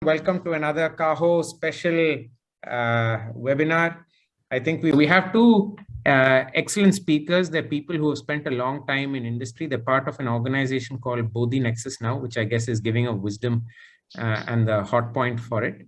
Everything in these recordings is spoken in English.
Welcome to another Kaho special webinar. I think we have two excellent speakers. They're people who have spent a long time in industry. They're part of an organization called Bodhi Nexus now, which I guess is giving of wisdom and the hot point for it.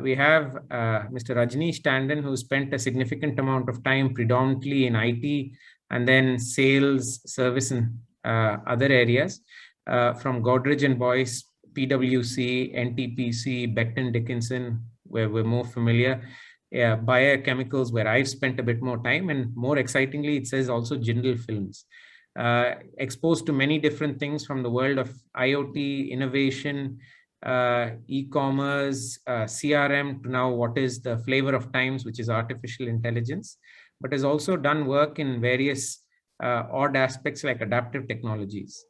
We have Mr. Rajneesh Tandon, who spent a significant amount of time predominantly in IT and then sales, service, and other areas from Godrej and Boyce, PwC, NTPC, Becton Dickinson, where we're more familiar, biochemicals, where I've spent a bit more time, and more excitingly, it says also Jindal Films. Exposed to many different things from the world of IoT, innovation, e-commerce, CRM, to now what is the flavor of times, which is artificial intelligence, but has also done work in various odd aspects like adaptive technologies.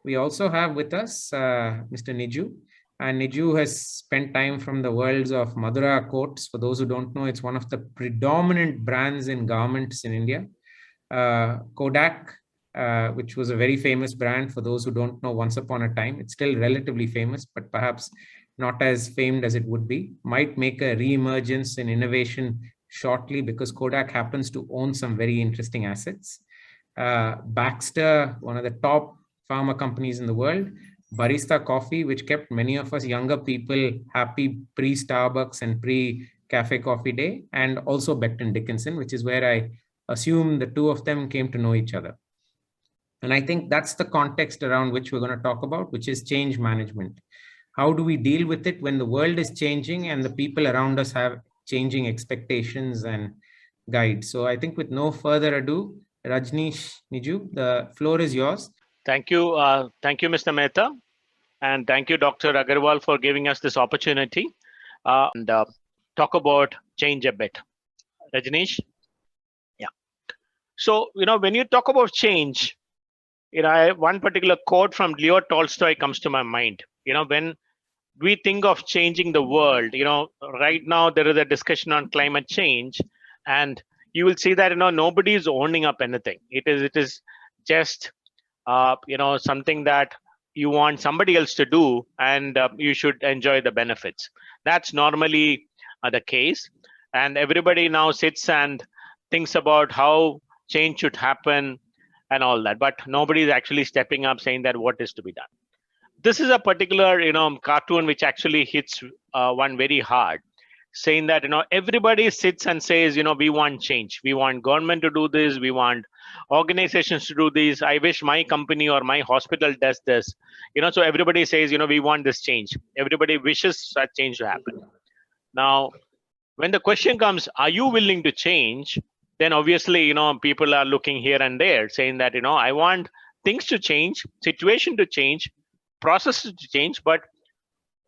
We also have with us Mr. Niju, and Niju has spent time from the worlds of Madura Coats. For those who don't know, it's one of the predominant brands in garments in India. Kodak, which was a very famous brand. For those who don't know, once upon a time, it's still relatively famous, but perhaps not as famed as it would be. Might make a re-emergence in innovation shortly because Kodak happens to own some very interesting assets. Baxter, one of the top pharma companies in the world, Barista Coffee, which kept many of us younger people happy pre-Starbucks and pre-Cafe Coffee Day, and also Becton Dickinson, which is where I assume the two of them came to know each other. And I think that's the context around which we're going to talk about, which is change management. How do we deal with it when the world is changing and the people around us have changing expectations and guides? So I think with no further ado, Rajneesh, Niju, the floor is yours. Thank you, Mr. Mehta, and thank you, Dr. Agarwal, for giving us this opportunity and talk about change a bit. Rajneesh? Yeah. So, when you talk about change, one particular quote from Leo Tolstoy comes to my mind. When we think of changing the world, right now there is a discussion on climate change, and you will see that, nobody is owning up anything. It is just something that you want somebody else to do, and you should enjoy the benefits. That's normally the case, and everybody now sits and thinks about how change should happen and all that, but nobody is actually stepping up saying that what is to be done. This is a particular cartoon which actually hits one very hard, saying that everybody sits and says we want change, we want government to do this, we want organizations to do this, I wish my company or my hospital does this, so everybody says we want this change, everybody wishes such change to happen. Now when the question comes, are you willing to change, then obviously people are looking here and there saying that I want things to change, situation to change, processes to change, but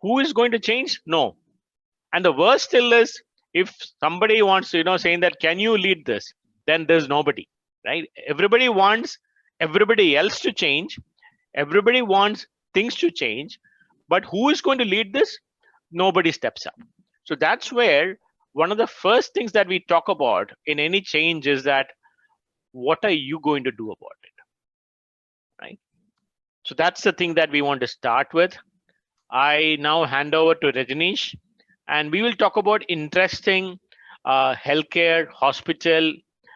who is going to change? No. And the worst still is, if somebody wants to, saying that, can you lead this? Then there's nobody, right? Everybody wants everybody else to change. Everybody wants things to change. But who is going to lead this? Nobody steps up. So that's where one of the first things that we talk about in any change is that, what are you going to do about it, right? So that's the thing that we want to start with. I now hand over to Rajneesh, and we will talk about interesting healthcare, hospital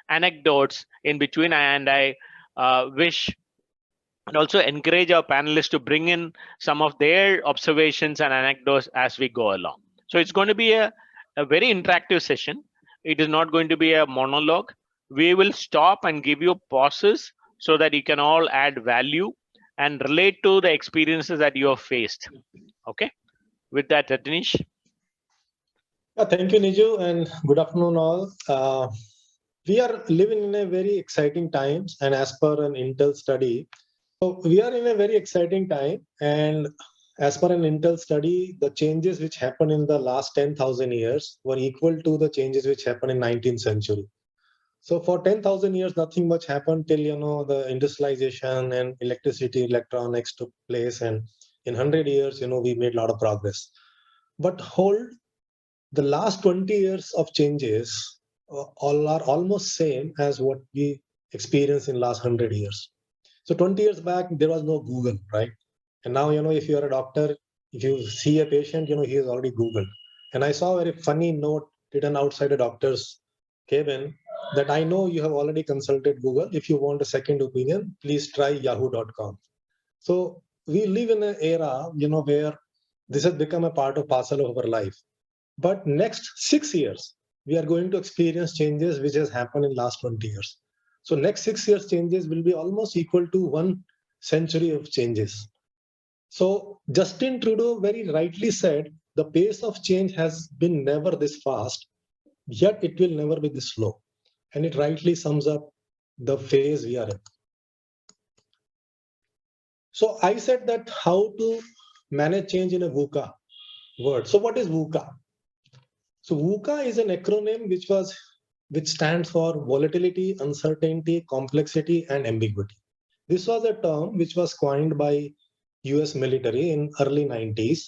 anecdotes in between. And I wish and also encourage our panelists to bring in some of their observations and anecdotes as we go along. So it's going to be a very interactive session. It is not going to be a monologue. We will stop and give you pauses so that you can all add value and relate to the experiences that you have faced. Okay. With that, Rajneesh. Thank you, Niju, and good afternoon all. We are living in a very exciting times, and as per an Intel study, so we are in a very exciting time, and as per an Intel study, the changes which happened in the last 10,000 years were equal to the changes which happened in 19th century. So for 10,000 years, nothing much happened till the industrialization and electricity, electronics took place, and in 100 years, we made a lot of progress. But hold, the last 20 years of changes all are almost same as what we experienced in last 100 years. So 20 years back, there was no Google, right? And now, if you're a doctor, if you see a patient, he is already Googled. And I saw a very funny note written outside a doctor's cabin that I know you have already consulted Google. If you want a second opinion, please try yahoo.com. So we live in an era, where this has become a part of parcel of our life. But next 6 years, we are going to experience changes which has happened in last 20 years. So next 6 years changes will be almost equal to 1 century of changes. So Justin Trudeau very rightly said, the pace of change has been never this fast, yet it will never be this slow. And it rightly sums up the phase we are in. So I said that how to manage change in a VUCA word. So what is VUCA? So VUCA is an acronym which stands for volatility, uncertainty, complexity, and ambiguity. This was a term which was coined by US military in early 90s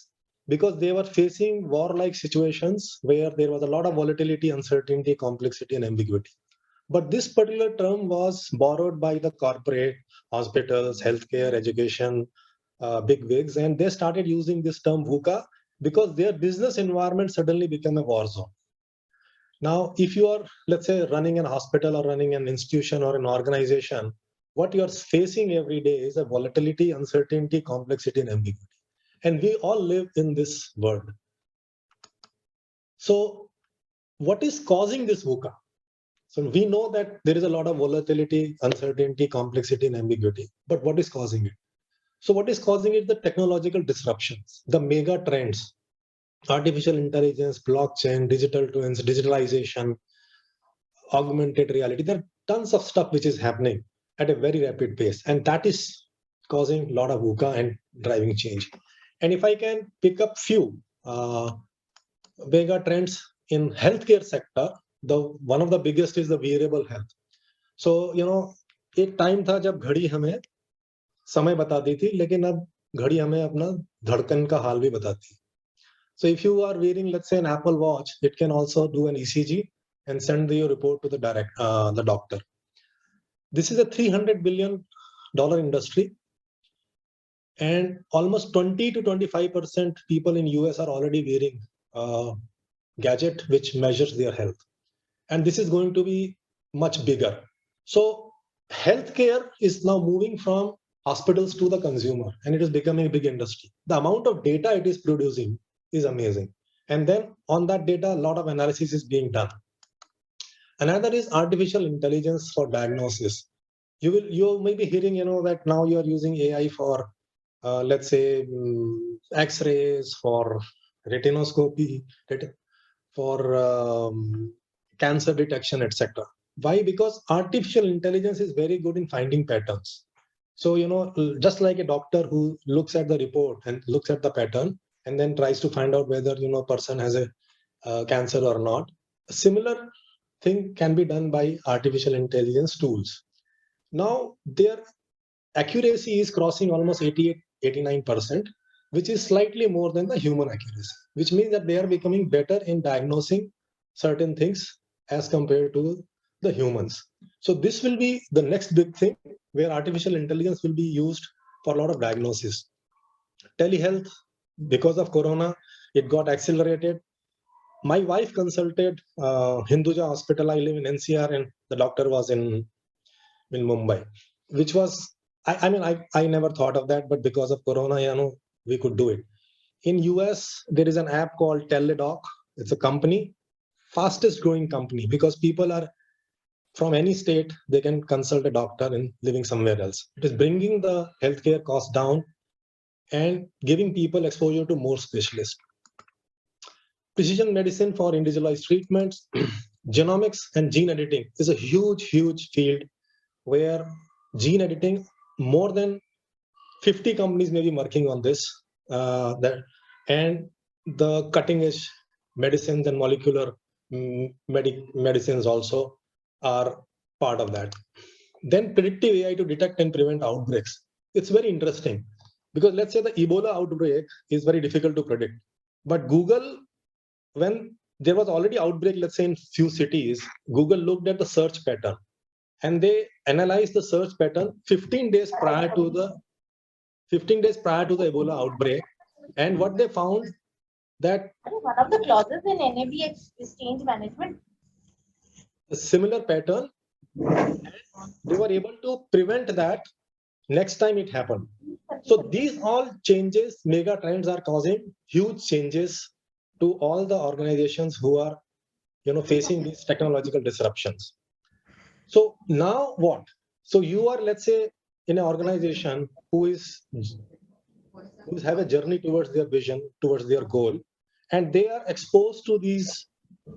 because they were facing war-like situations where there was a lot of volatility, uncertainty, complexity, and ambiguity. But this particular term was borrowed by the corporate, hospitals, healthcare, education, big wigs, and they started using this term VUCA because their business environment suddenly became a war zone. Now, if you are, let's say, running a hospital or running an institution or an organization, what you're facing every day is a volatility, uncertainty, complexity, and ambiguity. And we all live in this world. So what is causing this VUCA? So we know that there is a lot of volatility, uncertainty, complexity, and ambiguity. But what is causing it? So what is causing it? The technological disruptions, the mega trends, artificial intelligence, blockchain, digital twins, digitalization, augmented reality. There are tons of stuff which is happening at a very rapid pace. And that is causing a lot of VUCA and driving change. And if I can pick up few mega trends in healthcare sector, one of the biggest is the wearable health. So, एक time था जब घड़ी हमें समय बताती थी, लेकिन अब घड़ी हमें अपना धड़कन का हाल भी बताती है. So if you are wearing, let's say, an Apple Watch, it can also do an ECG and send your report to the doctor. This is a $300 billion industry, and almost 20 to 25% people in US are already wearing a gadget which measures their health. And this is going to be much bigger. So healthcare is now moving from hospitals to the consumer, and it is becoming a big industry. The amount of data it is producing is amazing. And then on that data, a lot of analysis is being done. Another is artificial intelligence for diagnosis. You may be hearing, that now you are using AI for, let's say, X-rays, for retinoscopy, for cancer detection, etc. Why? Because artificial intelligence is very good in finding patterns. So, just like a doctor who looks at the report and looks at the pattern and then tries to find out whether, person has a cancer or not, a similar thing can be done by artificial intelligence tools. Now, their accuracy is crossing almost 88-89%, which is slightly more than the human accuracy, which means that they are becoming better in diagnosing certain things as compared to the humans. So this will be the next big thing where artificial intelligence will be used for a lot of diagnosis. Telehealth, because of Corona, it got accelerated. My wife consulted Hinduja Hospital. I live in NCR, and the doctor was in Mumbai, which was, I never thought of that, but because of Corona, we could do it. In US, there is an app called Teledoc. It's a company, fastest growing company, because people are from any state, they can consult a doctor and living somewhere else. It is bringing the healthcare cost down and giving people exposure to more specialists. Precision medicine for individualized treatments, genomics and gene editing is a huge, huge field where gene editing, more than 50 companies may be working on this, and the cutting edge medicines and molecular medicines also are part of that. Then predictive AI to detect and prevent outbreaks. It's very interesting because let's say the Ebola outbreak is very difficult to predict. But Google, when there was already outbreak, let's say in few cities, Google looked at the search pattern and they analyzed the search pattern 15 days prior to the Ebola outbreak. And what they found that one of the clauses in NABX is change management. a similar pattern, they were able to prevent that next time it happened. So these all changes, mega trends are causing huge changes to all the organizations who are, facing these technological disruptions. So now what? So you are, let's say, in an organization who have a journey towards their vision, towards their goal, and they are exposed to these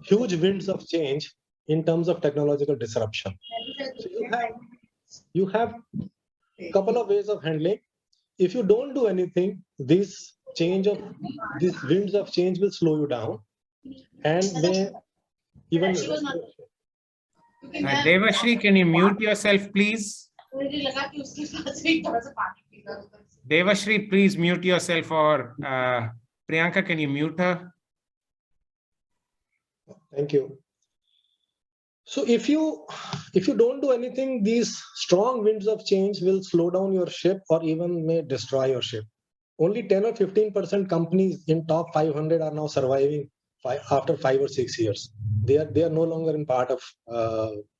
huge winds of change in terms of technological disruption. So you have a couple of ways of handling. If you don't do anything, these winds of change will slow you down, and may even. Devashri, can you mute yourself, please? Devashri, please mute yourself, or Priyanka, can you mute her? Thank you. So if you don't do anything, these strong winds of change will slow down your ship or even may destroy your ship. Only 10 or 15% companies in top 500 are now surviving after 5 or 6 years. They are no longer in part of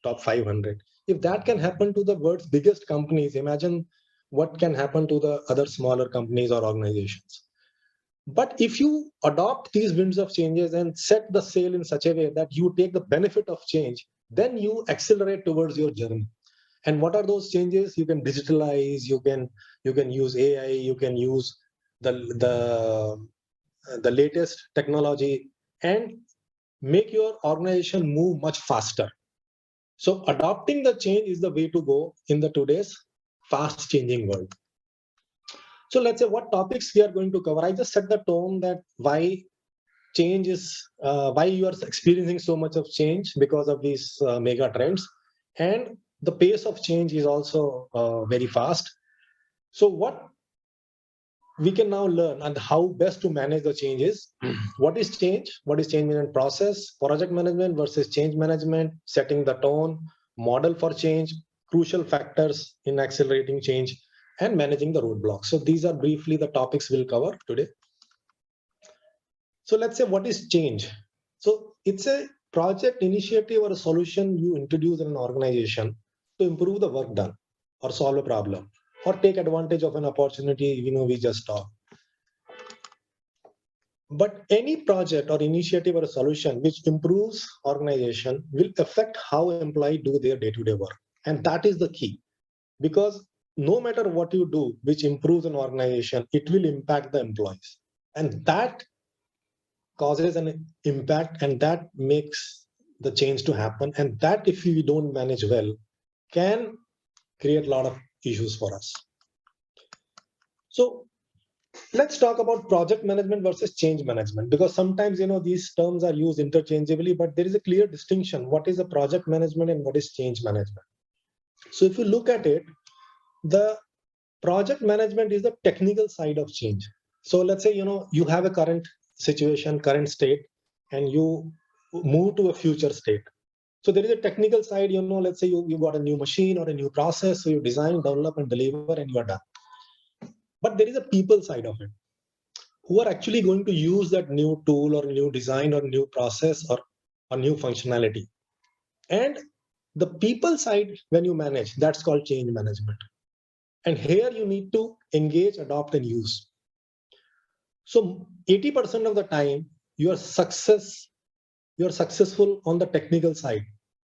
top 500. If that can happen to the world's biggest companies, imagine what can happen to the other smaller companies or organizations. But if you adopt these winds of changes and set the sail in such a way that you take the benefit of change, then you accelerate towards your journey. And what are those changes? You can digitalize, you can use AI, you can use the latest technology and make your organization move much faster. So adopting the change is the way to go in the today's fast changing world. So let's say what topics we are going to cover. I just set the tone that why change is, why you are experiencing so much of change because of these mega trends, and the pace of change is also very fast. So what we can now learn and how best to manage the changes. What is change? What is change management process? Project management versus change management, setting the tone, model for change, crucial factors in accelerating change, and managing the roadblocks. So these are briefly the topics we'll cover today. So let's say what is change? So it's a project, initiative, or a solution you introduce in an organization to improve the work done or solve a problem or take advantage of an opportunity, we just talked. But any project or initiative or a solution which improves organization will affect how employees do their day-to-day work. And that is the key, because no matter what you do, which improves an organization, it will impact the employees. And that causes an impact, and that makes the change to happen. And that, if we don't manage well, can create a lot of issues for us. So let's talk about project management versus change management, because sometimes these terms are used interchangeably, but there is a clear distinction. What is a project management and what is change management? So if you look at it, the project management is the technical side of change. So let's say you have a current situation, current state, and you move to a future state. So there is a technical side, let's say you got a new machine or a new process, so you design, develop, and deliver, and you are done. But there is a people side of it, who are actually going to use that new tool or new design or new process or new functionality. And the people side, when you manage, that's called change management. And here you need to engage, adopt, and use. So 80% of the time, you are successful on the technical side,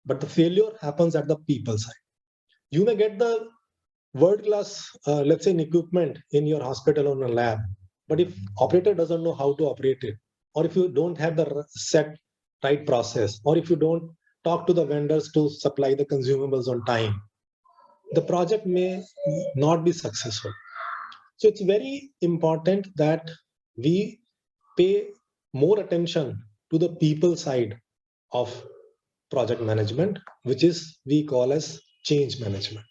but the failure happens at the people side. You may get the world-class, let's say, equipment in your hospital or in a lab, but if operator doesn't know how to operate it, or if you don't have the set right process, or if you don't talk to the vendors to supply the consumables on time, the project may not be successful. So it's very important that we pay more attention to the people side of project management, which is we call as change management.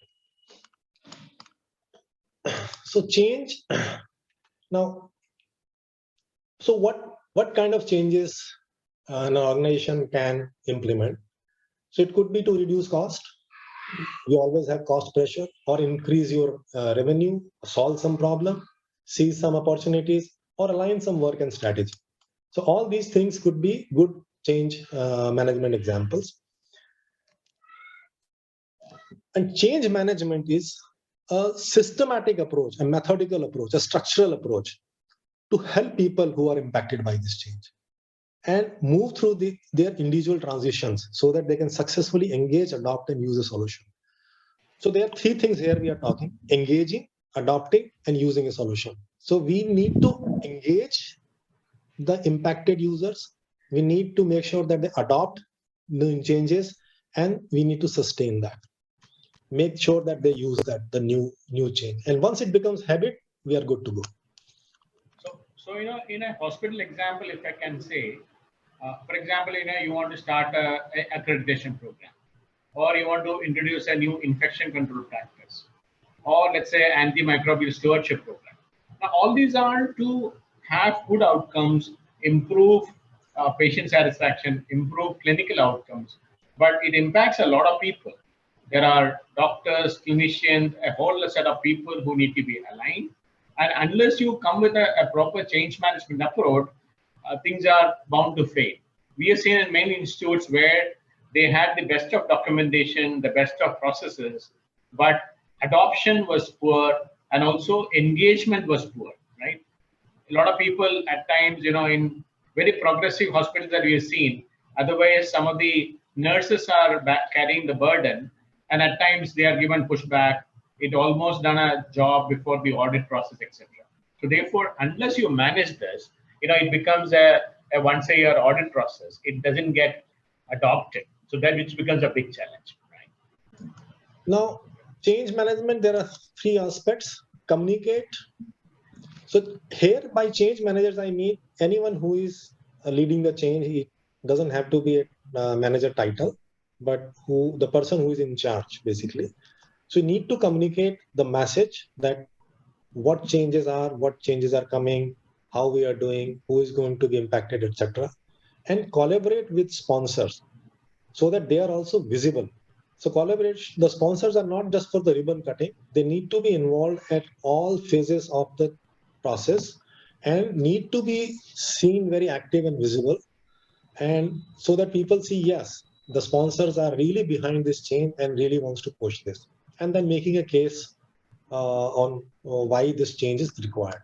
So change now. So what kind of changes an organization can implement? So it could be to reduce cost. You always have cost pressure, or increase your revenue, solve some problem, seize some opportunities, or align some work and strategy. So all these things could be good change management examples. And change management is a systematic approach, a methodical approach, a structural approach to help people who are impacted by this change and move through their individual transitions so that they can successfully engage, adopt, and use a solution. So there are three things here we are talking: engaging, adopting, and using a solution. So we need to engage the impacted users. We need to make sure that they adopt new changes, and we need to sustain that. Make sure that they use the new change. And once it becomes habit, we are good to go. So in a hospital example, if I can say, for example, you want to start a accreditation program, or you want to introduce a new infection control practice, or let's say antimicrobial stewardship program. Now, all these are to have good outcomes, improve patient satisfaction, improve clinical outcomes, but it impacts a lot of people. There are doctors, clinicians, a whole set of people who need to be aligned. And unless you come with a proper change management approach, things are bound to fail. We have seen in many institutes where they had the best of documentation, the best of processes, but adoption was poor and also engagement was poor, right? A lot of people at times, in very progressive hospitals that we have seen, otherwise some of the nurses are carrying the burden, and at times they are given pushback. It almost done a job before the audit process, etc. So therefore, unless you manage this, it becomes a once a year audit process. It doesn't get adopted. So that which becomes a big challenge, right? Now, change management, there are three aspects: communicate. So here by change managers, I mean anyone who is leading the change. He doesn't have to be a manager title, but the person who is in charge, basically. So you need to communicate the message that what changes are coming, how we are doing, who is going to be impacted, etc. And collaborate with sponsors so that they are also visible. So collaboration, the sponsors are not just for the ribbon cutting. They need to be involved at all phases of the process and need to be seen very active and visible. And so that people see, yes, the sponsors are really behind this change and really wants to push this. And then making a case on why this change is required.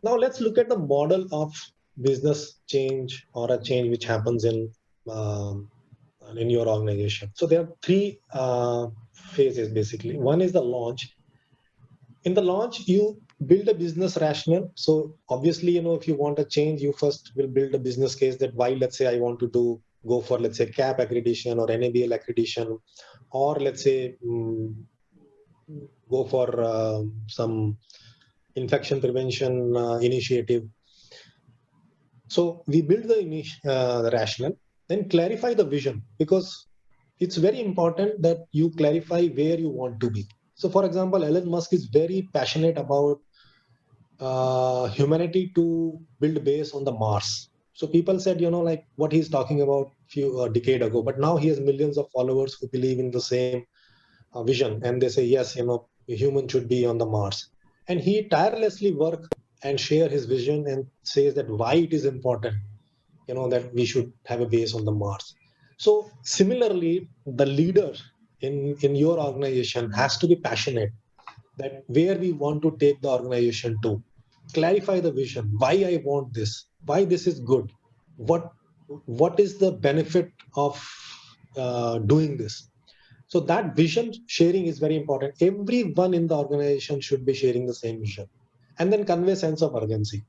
Now let's look at the model of business change or a change which happens in your organization. So there are three phases basically. One is the launch. In the launch, you build a business rationale. So obviously, if you want a change, you first will build a business case that why, let's say, I want to go for, let's say, CAP accreditation or NABL accreditation, or let's say go for some infection prevention initiative. So we build the rationale, then clarify the vision, because it's very important that you clarify where you want to be. So for example, Elon Musk is very passionate about humanity to build a base on the Mars. So people said, like what he's talking about a decade ago, but now he has millions of followers who believe in the same vision. And they say, yes, a human should be on the Mars. And he tirelessly works and share his vision and says that why it is important, that we should have a base on the Mars. So similarly, the leader in your organization has to be passionate that where we want to take the organization to. Clarify the vision, why I want this, why this is good, what is the benefit of doing this. So that vision sharing is very important. Everyone in the organization should be sharing the same vision. And then convey sense of urgency.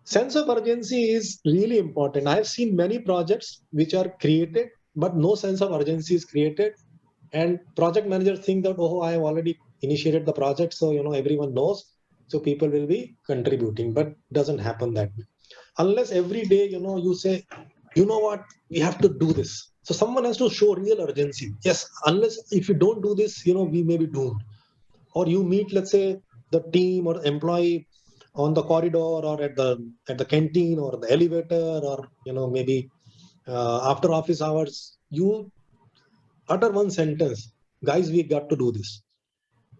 Sense of urgency is really important. I have seen many projects which are created, but no sense of urgency is created. And project managers think that, oh, I have already initiated the project, so everyone knows, so people will be contributing, but doesn't happen that way. Unless every day, you say, what, we have to do this. So someone has to show real urgency. Yes, unless if you don't do this, we may be doomed. Or you meet, let's say, the team or employee on the corridor or at the canteen or the elevator or maybe after office hours, you utter one sentence, guys, we got to do this.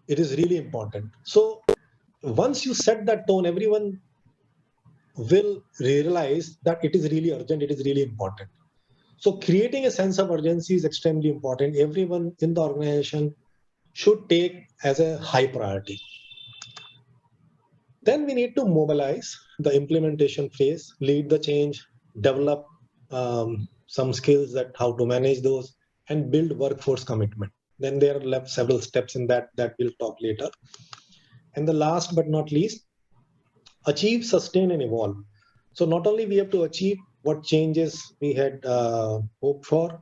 It is really important. So once you set that tone, everyone will realize that it is really urgent, it is really important. So creating a sense of urgency is extremely important. Everyone in the organization should take as a high priority. Then we need to mobilize the implementation phase, lead the change, develop some skills that how to manage those, and build workforce commitment. Then there are left several steps in that we'll talk later. And the last but not least, achieve, sustain, and evolve. So not only we have to achieve what changes we had hoped for,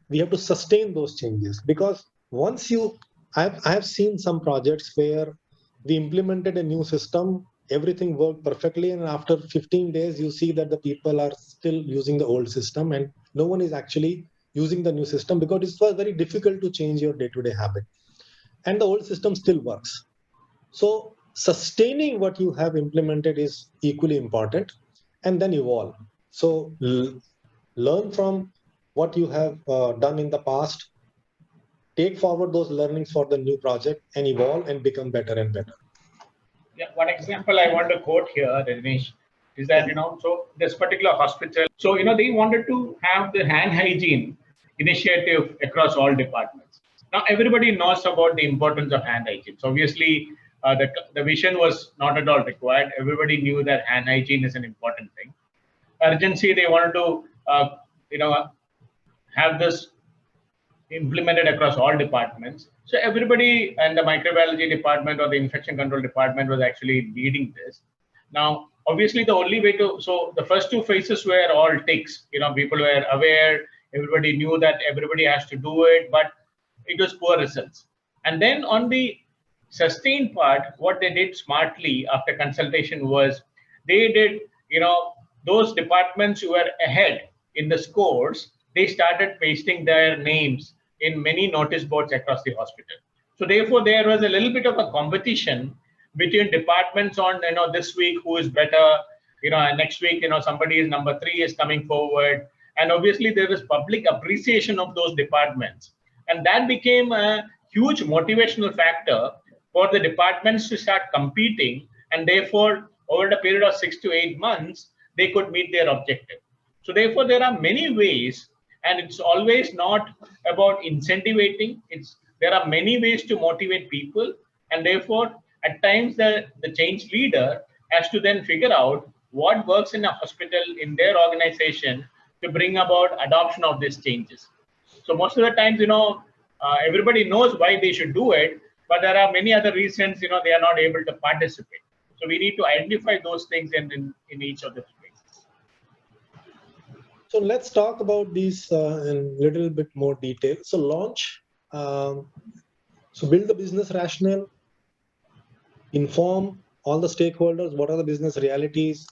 we have to sustain those changes, because once I have seen some projects where we implemented a new system, everything worked perfectly, and after 15 days you see that the people are still using the old system and no one is actually using the new system, because it was very difficult to change your day-to-day habit, and the old system still works. So sustaining what you have implemented is equally important, and then evolve. So learn from what you have done in the past, take forward those learnings for the new project, and evolve and become better and better. Yeah, one example I want to quote here, Rajneesh, is that, so this particular hospital, so, they wanted to have the hand hygiene initiative across all departments. Now, everybody knows about the importance of hand hygiene. So obviously, the vision was not at all required. Everybody knew that hand hygiene is an important thing. Urgency, they wanted to, have this implemented across all departments. So everybody and the microbiology department or the infection control department was actually leading this. Now, obviously, the only way to, so the first two phases were all ticks. People were aware, everybody knew that everybody has to do it, but it was poor results. And then on the sustain part, what they did smartly after consultation was they did, those departments who were ahead in the scores, they started pasting their names in many notice boards across the hospital. So therefore, there was a little bit of a competition between departments on, this week who is better, and next week, somebody is number 3 is coming forward. And obviously, there is public appreciation of those departments. And that became a huge motivational factor for the departments to start competing. And therefore, over the period of 6 to 8 months, they could meet their objective. So therefore, there are many ways, and it's always not about incentivating. There are many ways to motivate people, and therefore, at times the change leader has to then figure out what works in a hospital, in their organization, to bring about adoption of these changes. So most of the times, everybody knows why they should do it, but there are many other reasons, they are not able to participate. So we need to identify those things in each of the spaces. So let's talk about these in a little bit more detail. So launch, so build the business rationale, inform all the stakeholders, what are the business realities.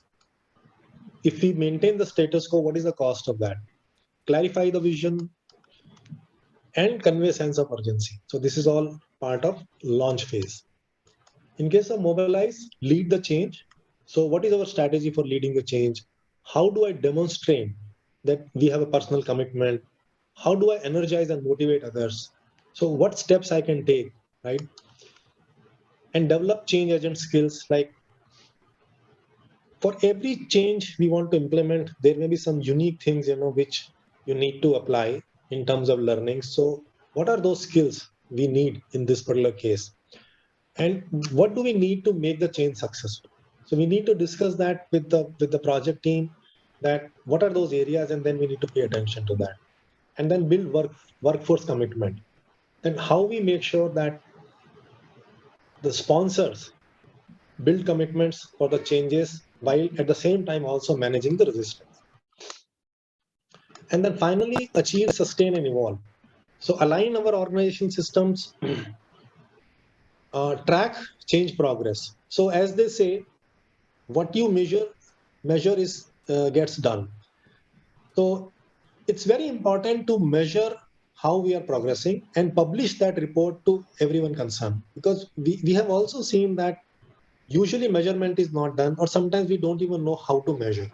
If we maintain the status quo, what is the cost of that? Clarify the vision and convey sense of urgency. So this is all part of launch phase. In case of mobilize, lead the change. So what is our strategy for leading the change? How do I demonstrate that we have a personal commitment? How do I energize and motivate others? So what steps I can take, right? And develop change agent skills. Like for every change we want to implement, there may be some unique things, which you need to apply in terms of learning. So what are those skills we need in this particular case? And what do we need to make the change successful? So we need to discuss that with the project team, that what are those areas, and then we need to pay attention to that. And then build workforce commitment. And how we make sure that the sponsors build commitments for the changes while at the same time also managing the resistance. And then finally, achieve, sustain, and evolve. So align our organization systems, track change progress. So as they say, what you measure is gets done. So it's very important to measure how we are progressing and publish that report to everyone concerned, because we have also seen that usually measurement is not done, or sometimes we don't even know how to measure.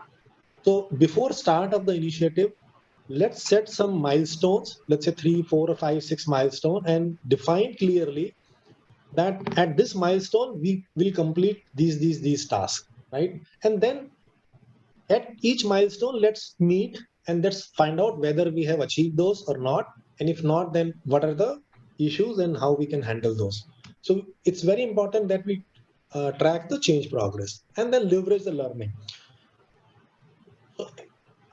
So before start of the initiative, let's set some milestones, let's say 3, 4, or 5, 6 milestones, and define clearly that at this milestone, we will complete these tasks, right? And then at each milestone, let's meet and let's find out whether we have achieved those or not. And if not, then what are the issues and how we can handle those. So it's very important that we track the change progress and then leverage the learning.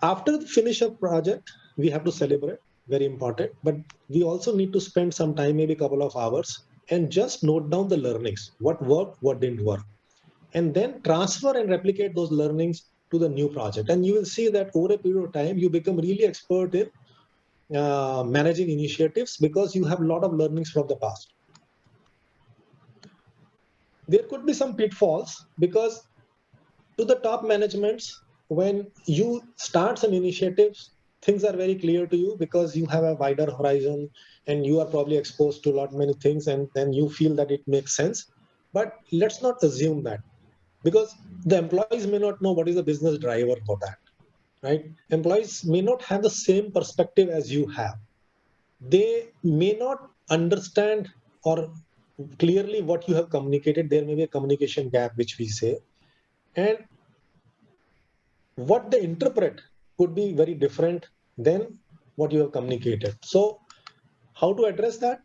After the finish of project, we have to celebrate, very important, but we also need to spend some time, maybe a couple of hours, and just note down the learnings, what worked, what didn't work, and then transfer and replicate those learnings to the new project. And you will see that over a period of time, you become really expert in managing initiatives because you have a lot of learnings from the past. There could be some pitfalls because to the top managements, when you start some initiatives, things are very clear to you because you have a wider horizon and you are probably exposed to a lot many things, and then you feel that it makes sense. But let's not assume that, because the employees may not know what is the business driver for that, right? Employees may not have the same perspective as you have. They may not understand or clearly what you have communicated. There may be a communication gap, which we say, and what they interpret could be very different than what you have communicated. So how to address that?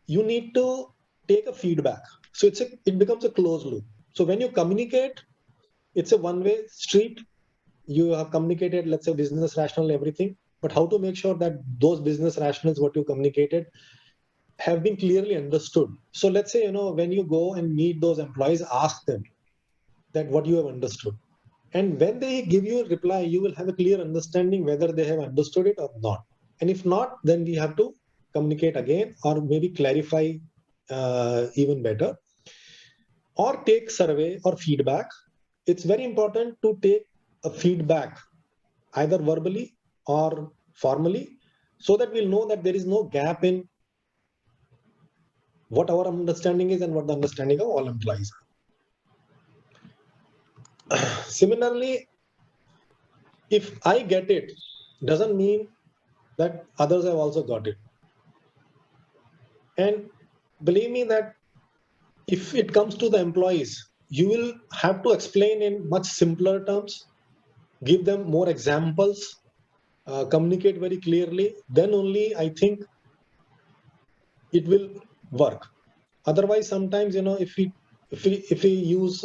You need to take a feedback. So it becomes a closed loop. So when you communicate, it's a one-way street. You have communicated, let's say, business rationale, everything, but how to make sure that those business rationales, what you communicated, have been clearly understood. So let's say, when you go and meet those employees, ask them that what you have understood. And when they give you a reply, you will have a clear understanding whether they have understood it or not. And if not, then we have to communicate again or maybe clarify even better, or take survey or feedback. It's very important to take a feedback either verbally or formally, so that we'll know that there is no gap in what our understanding is and what the understanding of all employees are. Similarly, if I get it, doesn't mean that others have also got it. And believe me that if it comes to the employees, you will have to explain in much simpler terms, give them more examples, communicate very clearly. Then only I think it will work. Otherwise, sometimes, if we use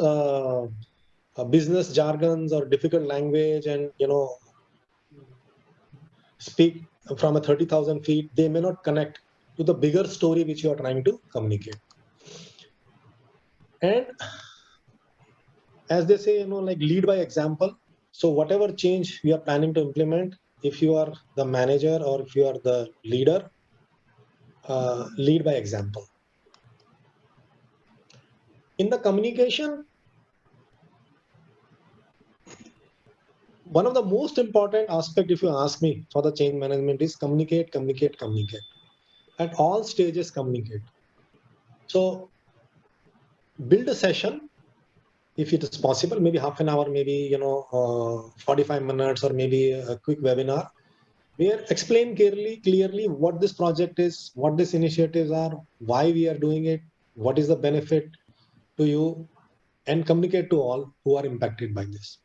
business jargons or difficult language and speak from a 30,000 feet, they may not connect to the bigger story which you are trying to communicate. And as they say, like lead by example. So whatever change we are planning to implement, if you are the manager or if you are the leader, lead by example. In the communication, one of the most important aspect, if you ask me, for the change management is communicate, communicate, communicate. At all stages, communicate. So build a session, if it is possible, maybe half an hour, maybe 45 minutes, or maybe a quick webinar, where explain clearly what this project is, what these initiatives are, why we are doing it, what is the benefit to you, and communicate to all who are impacted by this.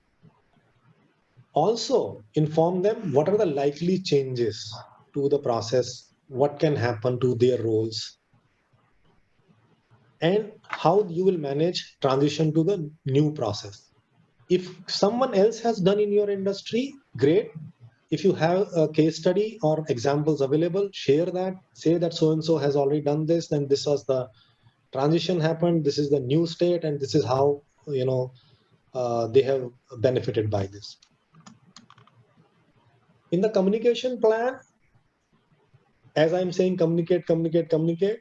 Also inform them what are the likely changes to the process, what can happen to their roles, and how you will manage transition to the new process. If someone else has done in your industry, great. If you have a case study or examples available, share that, say that so-and-so has already done this, and this was the transition happened, this is the new state, and this is how they have benefited by this. In the communication plan, as I'm saying, communicate, communicate, communicate.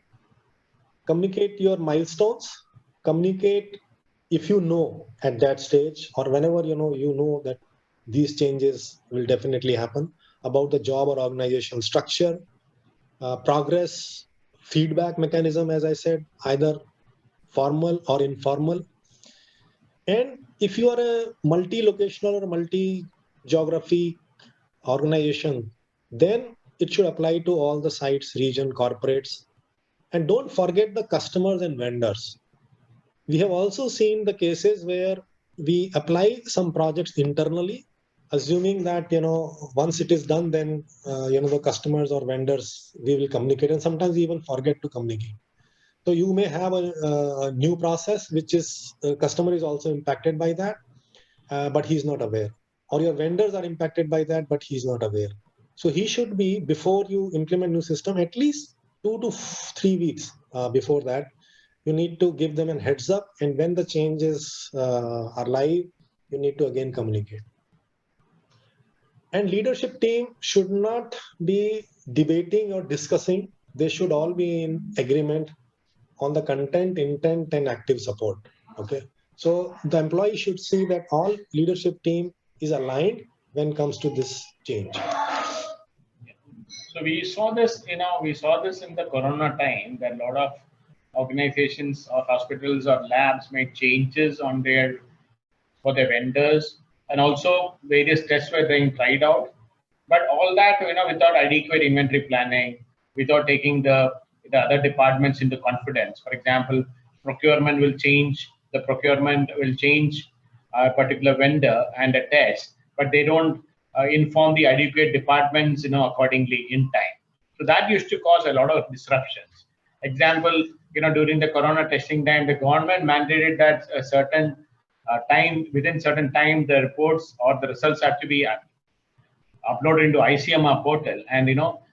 Communicate your milestones. Communicate if you know at that stage, or whenever you know that these changes will definitely happen, about the job or organization structure, progress, feedback mechanism, as I said, either formal or informal. And if you are a multi-locational or multi-geography organization, then it should apply to all the sites, region, corporates. And don't forget the customers and vendors. We have also seen the cases where we apply some projects internally, assuming that, once it is done, then, the customers or vendors, we will communicate. And sometimes we even forget to communicate. So you may have a new process, which is customer is also impacted by that, but he's not aware. Or your vendors are impacted by that, but he's not aware. So he should be, before you implement new system, at least 2 to 3 weeks before that, you need to give them a heads up. And when the changes are live, you need to again communicate. And leadership team should not be debating or discussing. They should all be in agreement on the content, intent, and active support. Okay. So the employee should see that all leadership team is aligned when it comes to this change. So we saw this, in the Corona time, that a lot of organizations or hospitals or labs made changes for their vendors, and also various tests were being tried out. But all that, without adequate inventory planning, without taking the other departments into confidence. For example, procurement will change a particular vendor and a test, but they don't inform the adequate departments, accordingly in time. So that used to cause a lot of disruptions. Example, during the Corona testing time, the government mandated that a certain within certain time, the reports or the results have to be uploaded into ICMR portal. And,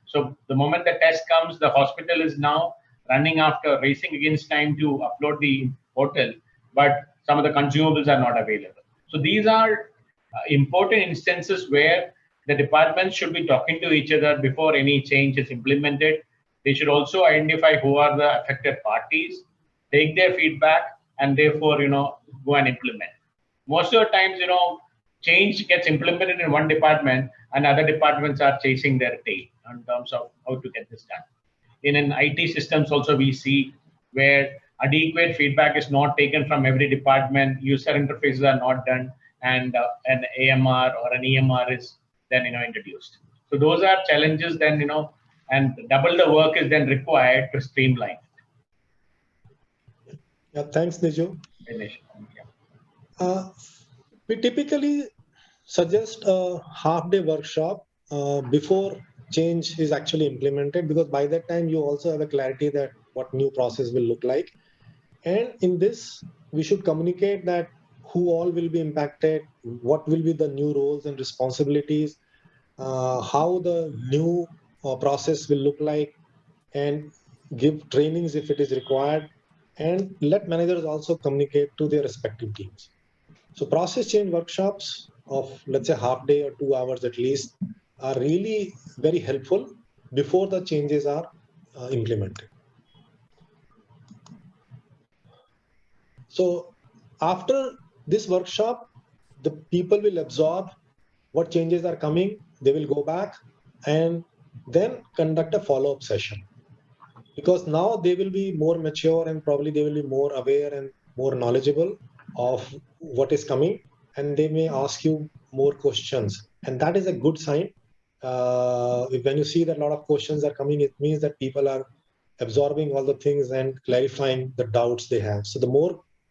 so the moment the test comes, the hospital is now racing against time to upload the portal, but some of the consumables are not available. So these are important instances where the departments should be talking to each other before any change is implemented. They should also identify who are the affected parties, take their feedback, and therefore, go and implement. Most of the times, change gets implemented in one department and other departments are chasing their tail in terms of how to get this done. In an IT systems also, we see where adequate feedback is not taken from every department, user interfaces are not done, and an AMR or an EMR is then introduced. So those are challenges then, and double the work is then required to streamline. Yeah, thanks, Niju. We typically suggest a half-day workshop before change is actually implemented, because by that time you also have a clarity that what new process will look like. And in this, we should communicate that who all will be impacted, what will be the new roles and responsibilities, how the new process will look like, and give trainings if it is required, and let managers also communicate to their respective teams. So process change workshops of, let's say, half day or 2 hours at least are really very helpful before the changes are implemented. So after this workshop, the people will absorb what changes are coming. They will go back and then conduct a follow-up session, because now they will be more mature and probably they will be more aware and more knowledgeable of what is coming, and they may ask you more questions. And that is a good sign. When you see that a lot of questions are coming, it means that people are absorbing all the things and clarifying the doubts they have. So the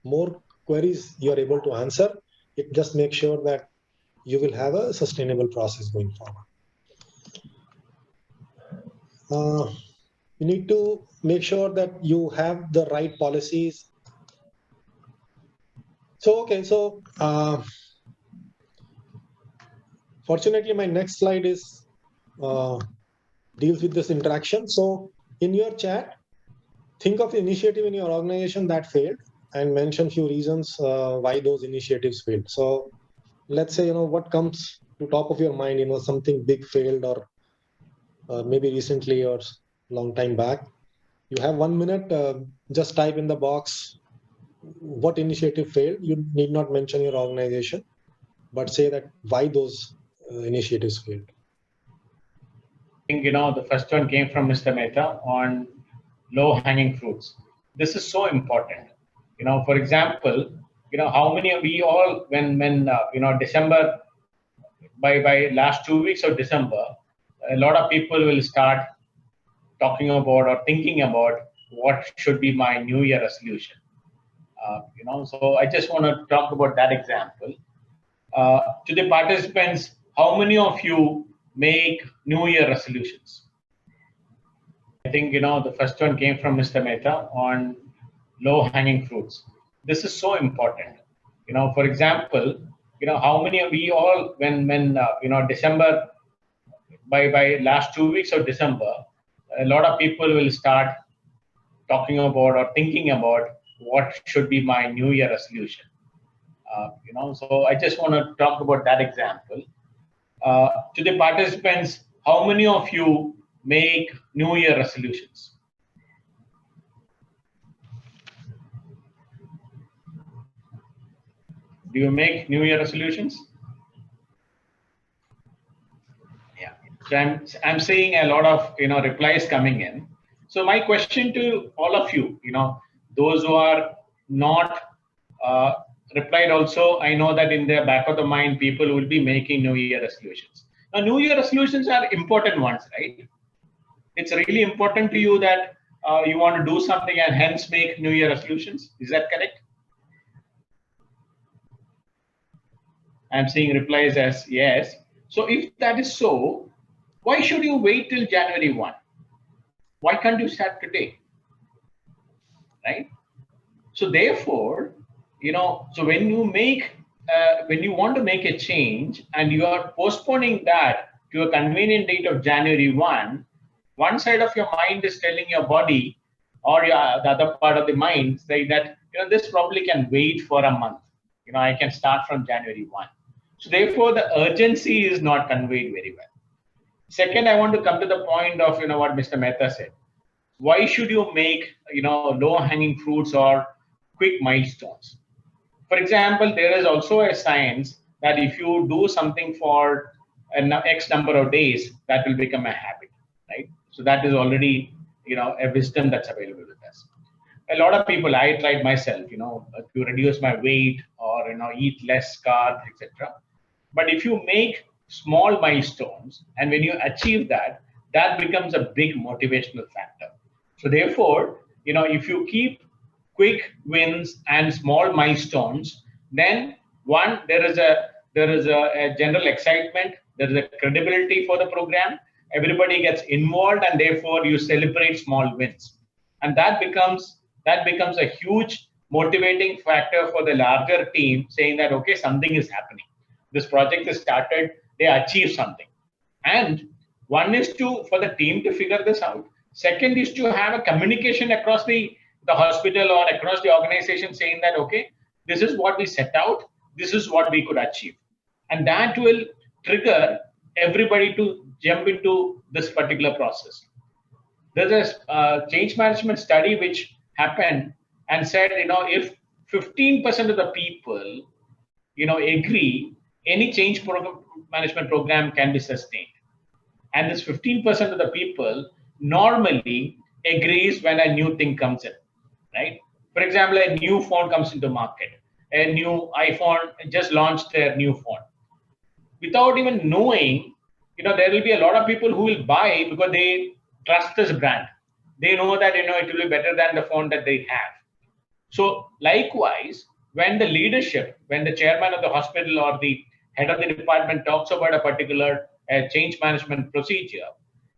more queries you are able to answer, it just makes sure that you will have a sustainable process going forward. You need to make sure that you have the right policies. So, okay, so fortunately, my next slide is deals with this interaction. So in your chat, think of initiative in your organization that failed and mention few reasons why those initiatives failed. So let's say, what comes to top of your mind, something big failed, or maybe recently or long time back. You have 1 minute, just type in the box what initiative failed. You need not mention your organization, but say that why those initiatives failed. I think, the first one came from Mr. Mehta on low-hanging fruits. This is so important. For example, how many of we all, when December, by last 2 weeks of December, a lot of people will start talking about or thinking about what should be my New Year resolution. So I just want to talk about that example. To the participants, how many of you make New Year resolutions? I think, the first one came from Mr. Mehta on low-hanging fruits. This is so important. For example, how many of we all, when December, by last 2 weeks of December, a lot of people will start talking about or thinking about what should be my New Year resolution. So I just want to talk about that example. To the participants, how many of you make New Year resolutions? Do you make New Year resolutions? Yeah. So I'm seeing a lot of replies coming in. So my question to all of you, those who are not replied also, I know that in the back of the mind, people will be making New Year resolutions. Now, New Year resolutions are important ones, right? It's really important to you that you want to do something and hence make New Year resolutions. Is that correct? I'm seeing replies as yes. So if that is so, why should you wait till January 1? Why can't you start today? Right? So therefore, so when you want to make a change and you are postponing that to a convenient date of January 1, one side of your mind is telling your body or the other part of the mind say that, this probably can wait for a month. I can start from January 1. So therefore, the urgency is not conveyed very well. Second, I want to come to the point of, what Mr. Mehta said. Why should you make, low-hanging fruits or quick milestones? For example, there is also a science that if you do something for an X number of days, that will become a habit, right? So that is already, a wisdom that's available with us. A lot of people, I tried myself, to reduce my weight or, eat less carbs, etc. But if you make small milestones and when you achieve that, that becomes a big motivational factor. So therefore, if you keep quick wins and small milestones, then one, there is a general excitement, there is a credibility for the program, everybody gets involved, and therefore you celebrate small wins. And that becomes a huge motivating factor for the larger team, saying that, okay, something is happening. This project is started, they achieve something. And one is for the team to figure this out. Second is to have a communication across the hospital or across the organization saying that, okay, this is what we set out, this is what we could achieve. And that will trigger everybody to jump into this particular process. There's a change management study which happened and said, if 15% of the people, agree, any change management program can be sustained. And this 15% of the people normally agrees when a new thing comes in, right? For example, a new phone comes into market, a new iPhone just launched their new phone. Without even knowing, there will be a lot of people who will buy because they trust this brand. They know that, it will be better than the phone that they have. So likewise, when the leadership, when the chairman of the hospital or the head of the department talks about a particular change management procedure,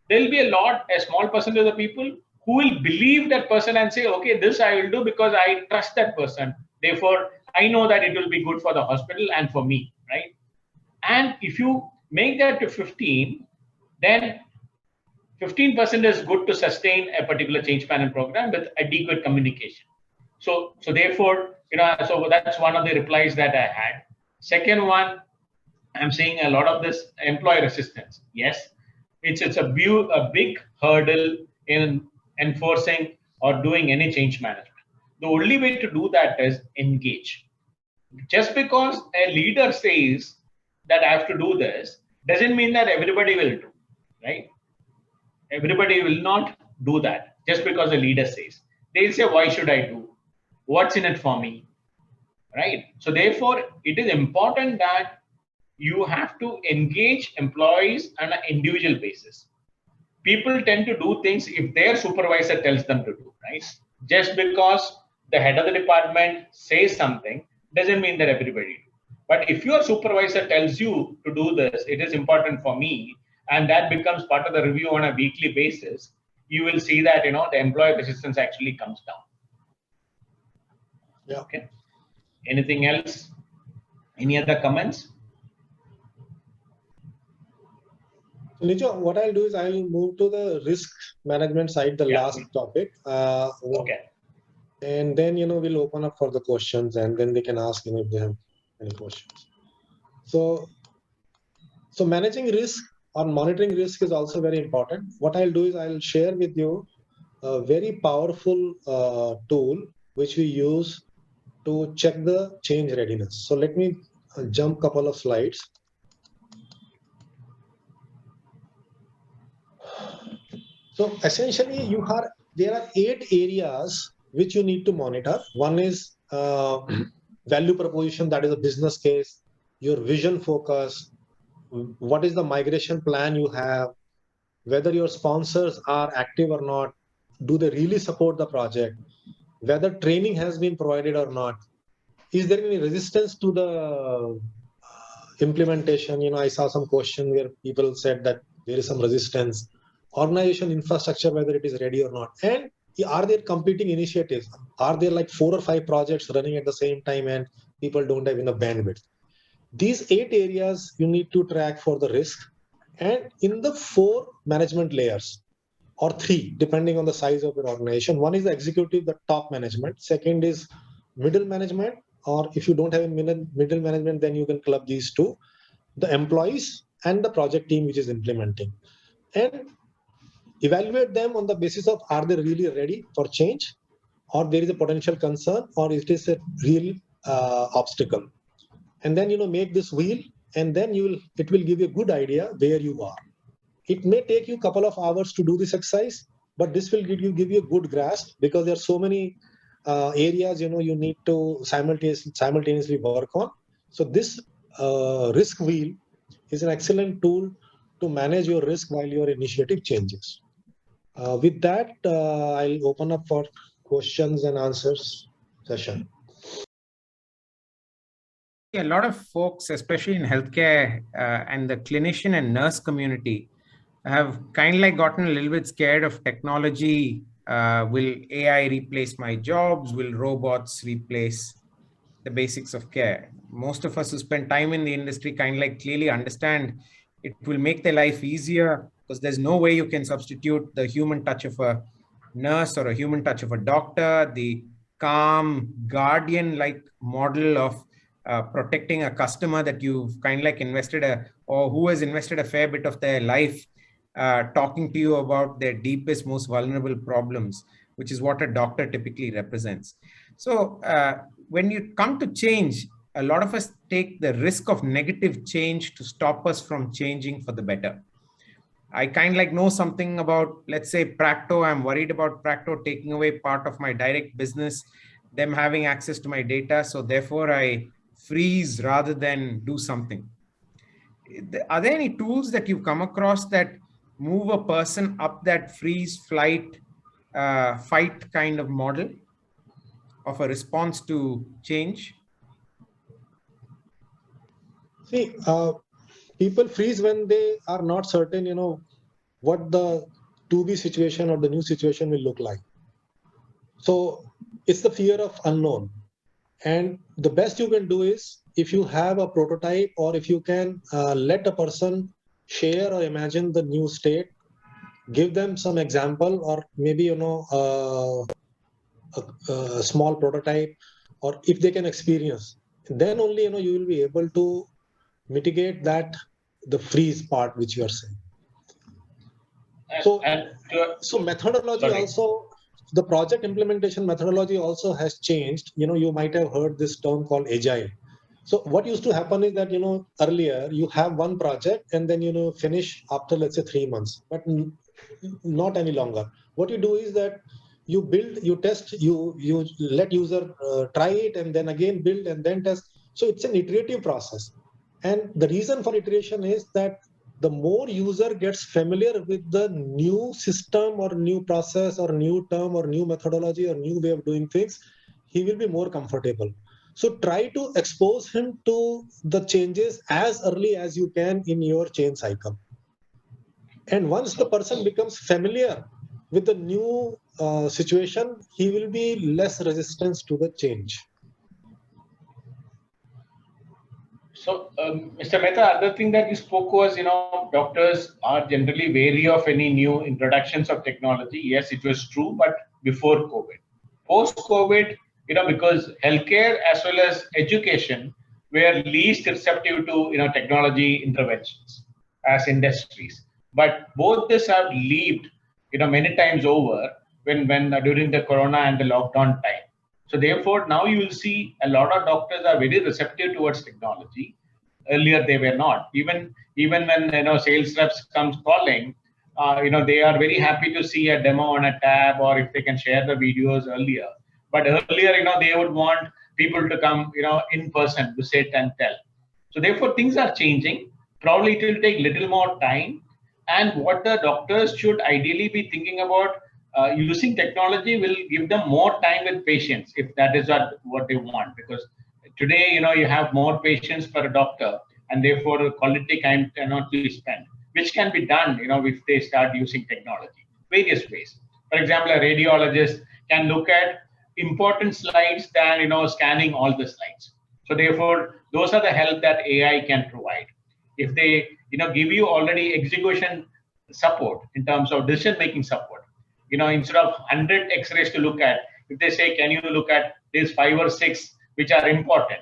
there will be a small percentage of the people who will believe that person and say, okay, this I will do because I trust that person. Therefore, I know that it will be good for the hospital and for me, right? And if you make that to 15, then 15% is good to sustain a particular change management program with adequate communication. So therefore, so that's one of the replies that I had. Second one, I'm seeing a lot of this employee resistance. Yes, it's a big hurdle in enforcing or doing any change management. The only way to do that is engage. Just because a leader says that I have to do this doesn't mean that everybody will do, right? Everybody will not do that just because the leader says. They'll say, why should I do? What's in it for me? Right? So therefore, it is important that you have to engage employees on an individual basis. people tend to do things if their supervisor tells them to do, right? Just because the head of the department says something doesn't mean that everybody do. But if your supervisor tells you to do this, it is important for me, and that becomes part of the review on a weekly basis, you will see that the employee resistance actually comes down. Yeah. Okay. Anything else? Any other comments? Niju, what I'll do is I'll move to the risk management side, the Yeah. last topic. Okay. And then, we'll open up for the questions, and then they can ask, if they have any questions. So managing risk or monitoring risk is also very important. What I'll do is I'll share with you a very powerful tool which we use to check the change readiness. So let me jump couple of slides. So essentially, there are 8 areas which you need to monitor. One is value proposition, that is a business case, your vision focus, what is the migration plan you have, whether your sponsors are active or not, do they really support the project, whether training has been provided or not, is there any resistance to the implementation. I saw some question where people said that there is some resistance, organization infrastructure, whether it is ready or not, and are there competing initiatives, are there like 4 or 5 projects running at the same time and people don't have enough bandwidth. These 8 areas you need to track for the risk, and in the 4 management layers or 3 depending on the size of your organization. One is the executive, the top management. Second is middle management, or if you don't have a middle management, then you can club these 2, the employees and the project team which is implementing, and evaluate them on the basis of are they really ready for change, or there is a potential concern, or it is a real obstacle. And then make this wheel, and then it will give you a good idea where you are. It may take you a couple of hours to do this exercise, but this will give you a good grasp, because there are so many areas you need to simultaneously work on. So this risk wheel is an excellent tool to manage your risk while your initiative changes. With that, I'll open up for questions and answers session. A lot of folks, especially in healthcare and the clinician and nurse community, have kind of like gotten a little bit scared of technology. Will AI replace my jobs? Will robots replace the basics of care? Most of us who spend time in the industry kind of like clearly understand it will make their life easier, because there's no way you can substitute the human touch of a nurse or a human touch of a doctor, the calm guardian-like model of protecting a customer that you've kind of like invested or who has invested a fair bit of their life talking to you about their deepest, most vulnerable problems, which is what a doctor typically represents. So when you come to change, a lot of us take the risk of negative change to stop us from changing for the better. I kind of like know something about, let's say, Practo. I'm worried about Practo taking away part of my direct business, them having access to my data. So therefore, I freeze rather than do something. Are there any tools that you've come across that move a person up that freeze, flight, fight kind of model of a response to change? See, people freeze when they are not certain, what the to-be situation or the new situation will look like. So it's the fear of unknown. And the best you can do is, if you have a prototype, or if you can let a person share or imagine the new state, give them some example, or maybe, a small prototype, or if they can experience, then only, you will be able to mitigate the freeze part which you are saying. So methodology also, the project implementation methodology also has changed. You might have heard this term called agile. So what used to happen is that, earlier you have one project and then, finish after, let's say, 3 months, but not any longer. What you do is that you build, you test, you let user try it, and then again build and then test. So it's an iterative process. And the reason for iteration is that the more user gets familiar with the new system or new process or new term or new methodology or new way of doing things, he will be more comfortable. So try to expose him to the changes as early as you can in your change cycle. And once the person becomes familiar with the new situation, he will be less resistance to the change. So, Mr. Mehta, other thing that you spoke was, doctors are generally wary of any new introductions of technology. Yes, it was true, but before COVID. Post-COVID, because healthcare as well as education were least receptive to, technology interventions as industries. But both this have leaped, many times over when during the Corona and the lockdown time. So therefore, now you will see a lot of doctors are very receptive towards technology. Earlier, they were not. Even when sales reps comes calling, they are very happy to see a demo on a tab or if they can share the videos earlier. But earlier, they would want people to come, in person to sit and tell. So therefore, things are changing. Probably it will take little more time. And what the doctors should ideally be thinking about using technology will give them more time with patients if that is what they want. Because today, you have more patients per doctor, and therefore quality time cannot be spent, which can be done, if they start using technology, various ways. For example, a radiologist can look at important slides than, scanning all the slides. So therefore, those are the help that AI can provide. If they, give you already execution support in terms of decision-making support, instead of 100 X-rays to look at, if they say, can you look at these 5 or 6 which are important,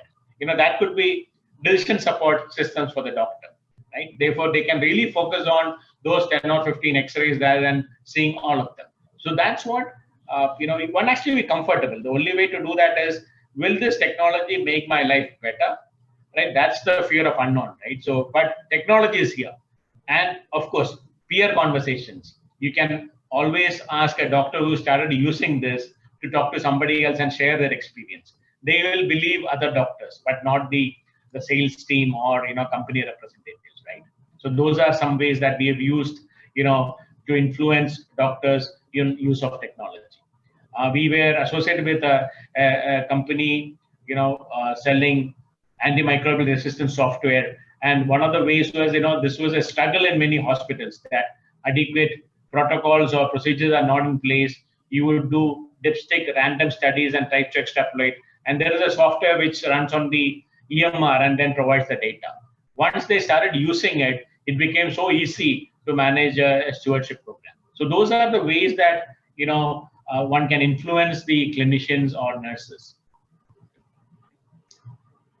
that could be decision support systems for the doctor, right? Therefore, they can really focus on those 10 or 15 X-rays rather than seeing all of them. So that's what, one actually be comfortable. The only way to do that is, will this technology make my life better? Right? That's the fear of unknown, right? So, but technology is here. And of course, peer conversations. You can always ask a doctor who started using this to talk to somebody else and share their experience. They will believe other doctors, but not the sales team or company representatives, right? So those are some ways that we have used, to influence doctors in use of technology. We were associated with a company, selling antimicrobial resistance software. And one of the ways was, this was a struggle in many hospitals that adequate protocols or procedures are not in place. You would do dipstick random studies and try to extrapolate. And there is a software which runs on the EMR and then provides the data. Once they started using it, it became so easy to manage a stewardship program. So those are the ways that, one can influence the clinicians or nurses.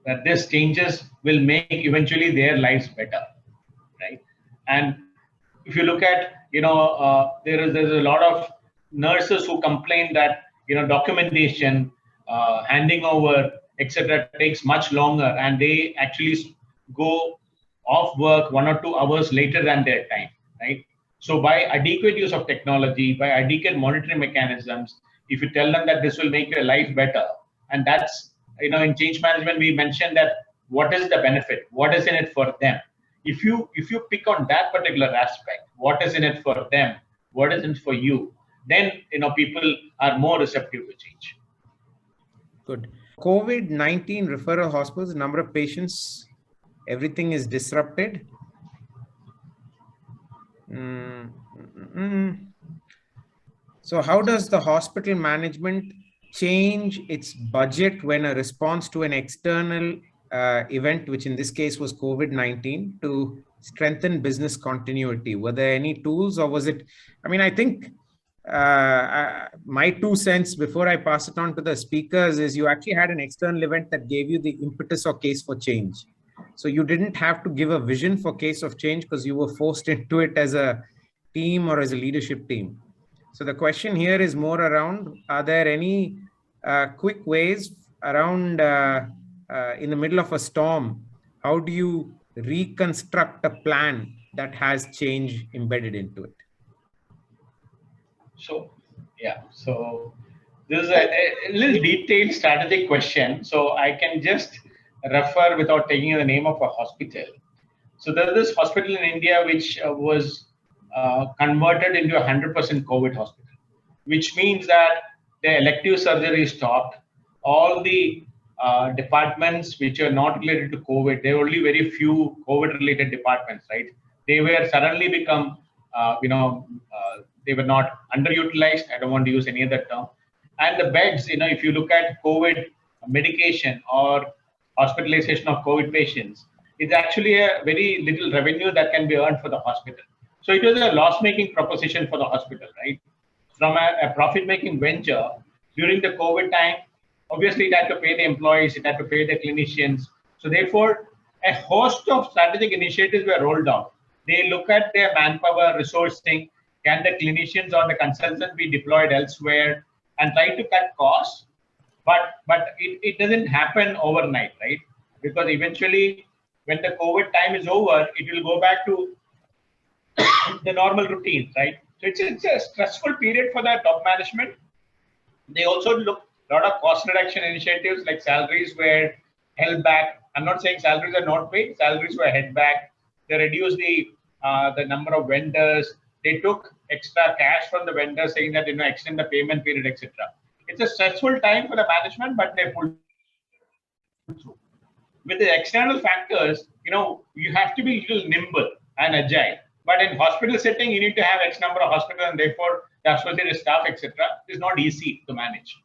That these changes will make eventually their lives better, right? And if you look at, there's a lot of nurses who complain that, documentation, handing over, etc., takes much longer, and they actually go off work 1 or 2 hours later than their time, right? So by adequate use of technology, by adequate monitoring mechanisms, if you tell them that this will make your life better, and that's, in change management, we mentioned that what is the benefit, what is in it for them. If you pick on that particular aspect, what is in it for them, what is in it for you, then people are more receptive to change. Good. COVID-19 referral hospitals, number of patients, everything is disrupted. So how does the hospital management change its budget when a response to an external event, which in this case was COVID-19, to strengthen business continuity? Were there any tools, or was it, I think my 2 cents before I pass it on to the speakers is you actually had an external event that gave you the impetus or case for change. So you didn't have to give a vision for case of change because you were forced into it as a team or as a leadership team. So the question here is more around, are there any quick ways around in the middle of a storm, how do you reconstruct a plan that has change embedded into it? So, yeah, so this is a little detailed strategic question. So I can just refer without taking the name of a hospital. So there's this hospital in India which was converted into a 100% COVID hospital, which means that the elective surgery stopped. All the departments which are not related to COVID, there were only very few COVID-related departments, right? They were suddenly become, they were not underutilized. I don't want to use any other term. And the beds, if you look at COVID medication or hospitalization of COVID patients, it's actually a very little revenue that can be earned for the hospital. So it was a loss-making proposition for the hospital, right? From a profit-making venture during the COVID time, obviously it had to pay the employees, it had to pay the clinicians. So therefore, a host of strategic initiatives were rolled out. They look at their manpower resourcing, can the clinicians or the consultants be deployed elsewhere, and try to cut costs. But it doesn't happen overnight, right? Because eventually, when the COVID time is over, it will go back to the normal routines, right? So it's a stressful period for the top management. They also look a lot of cost reduction initiatives, like salaries were held back. I'm not saying salaries are not paid, salaries were held back. They reduced the number of vendors. They took extra cash from the vendors, saying that extend the payment period, etc. It's a stressful time for the management, but they pulled through. With the external factors, you have to be a little nimble and agile. But in hospital setting, you need to have X number of hospitals, and therefore the associated staff, etc. It's not easy to manage.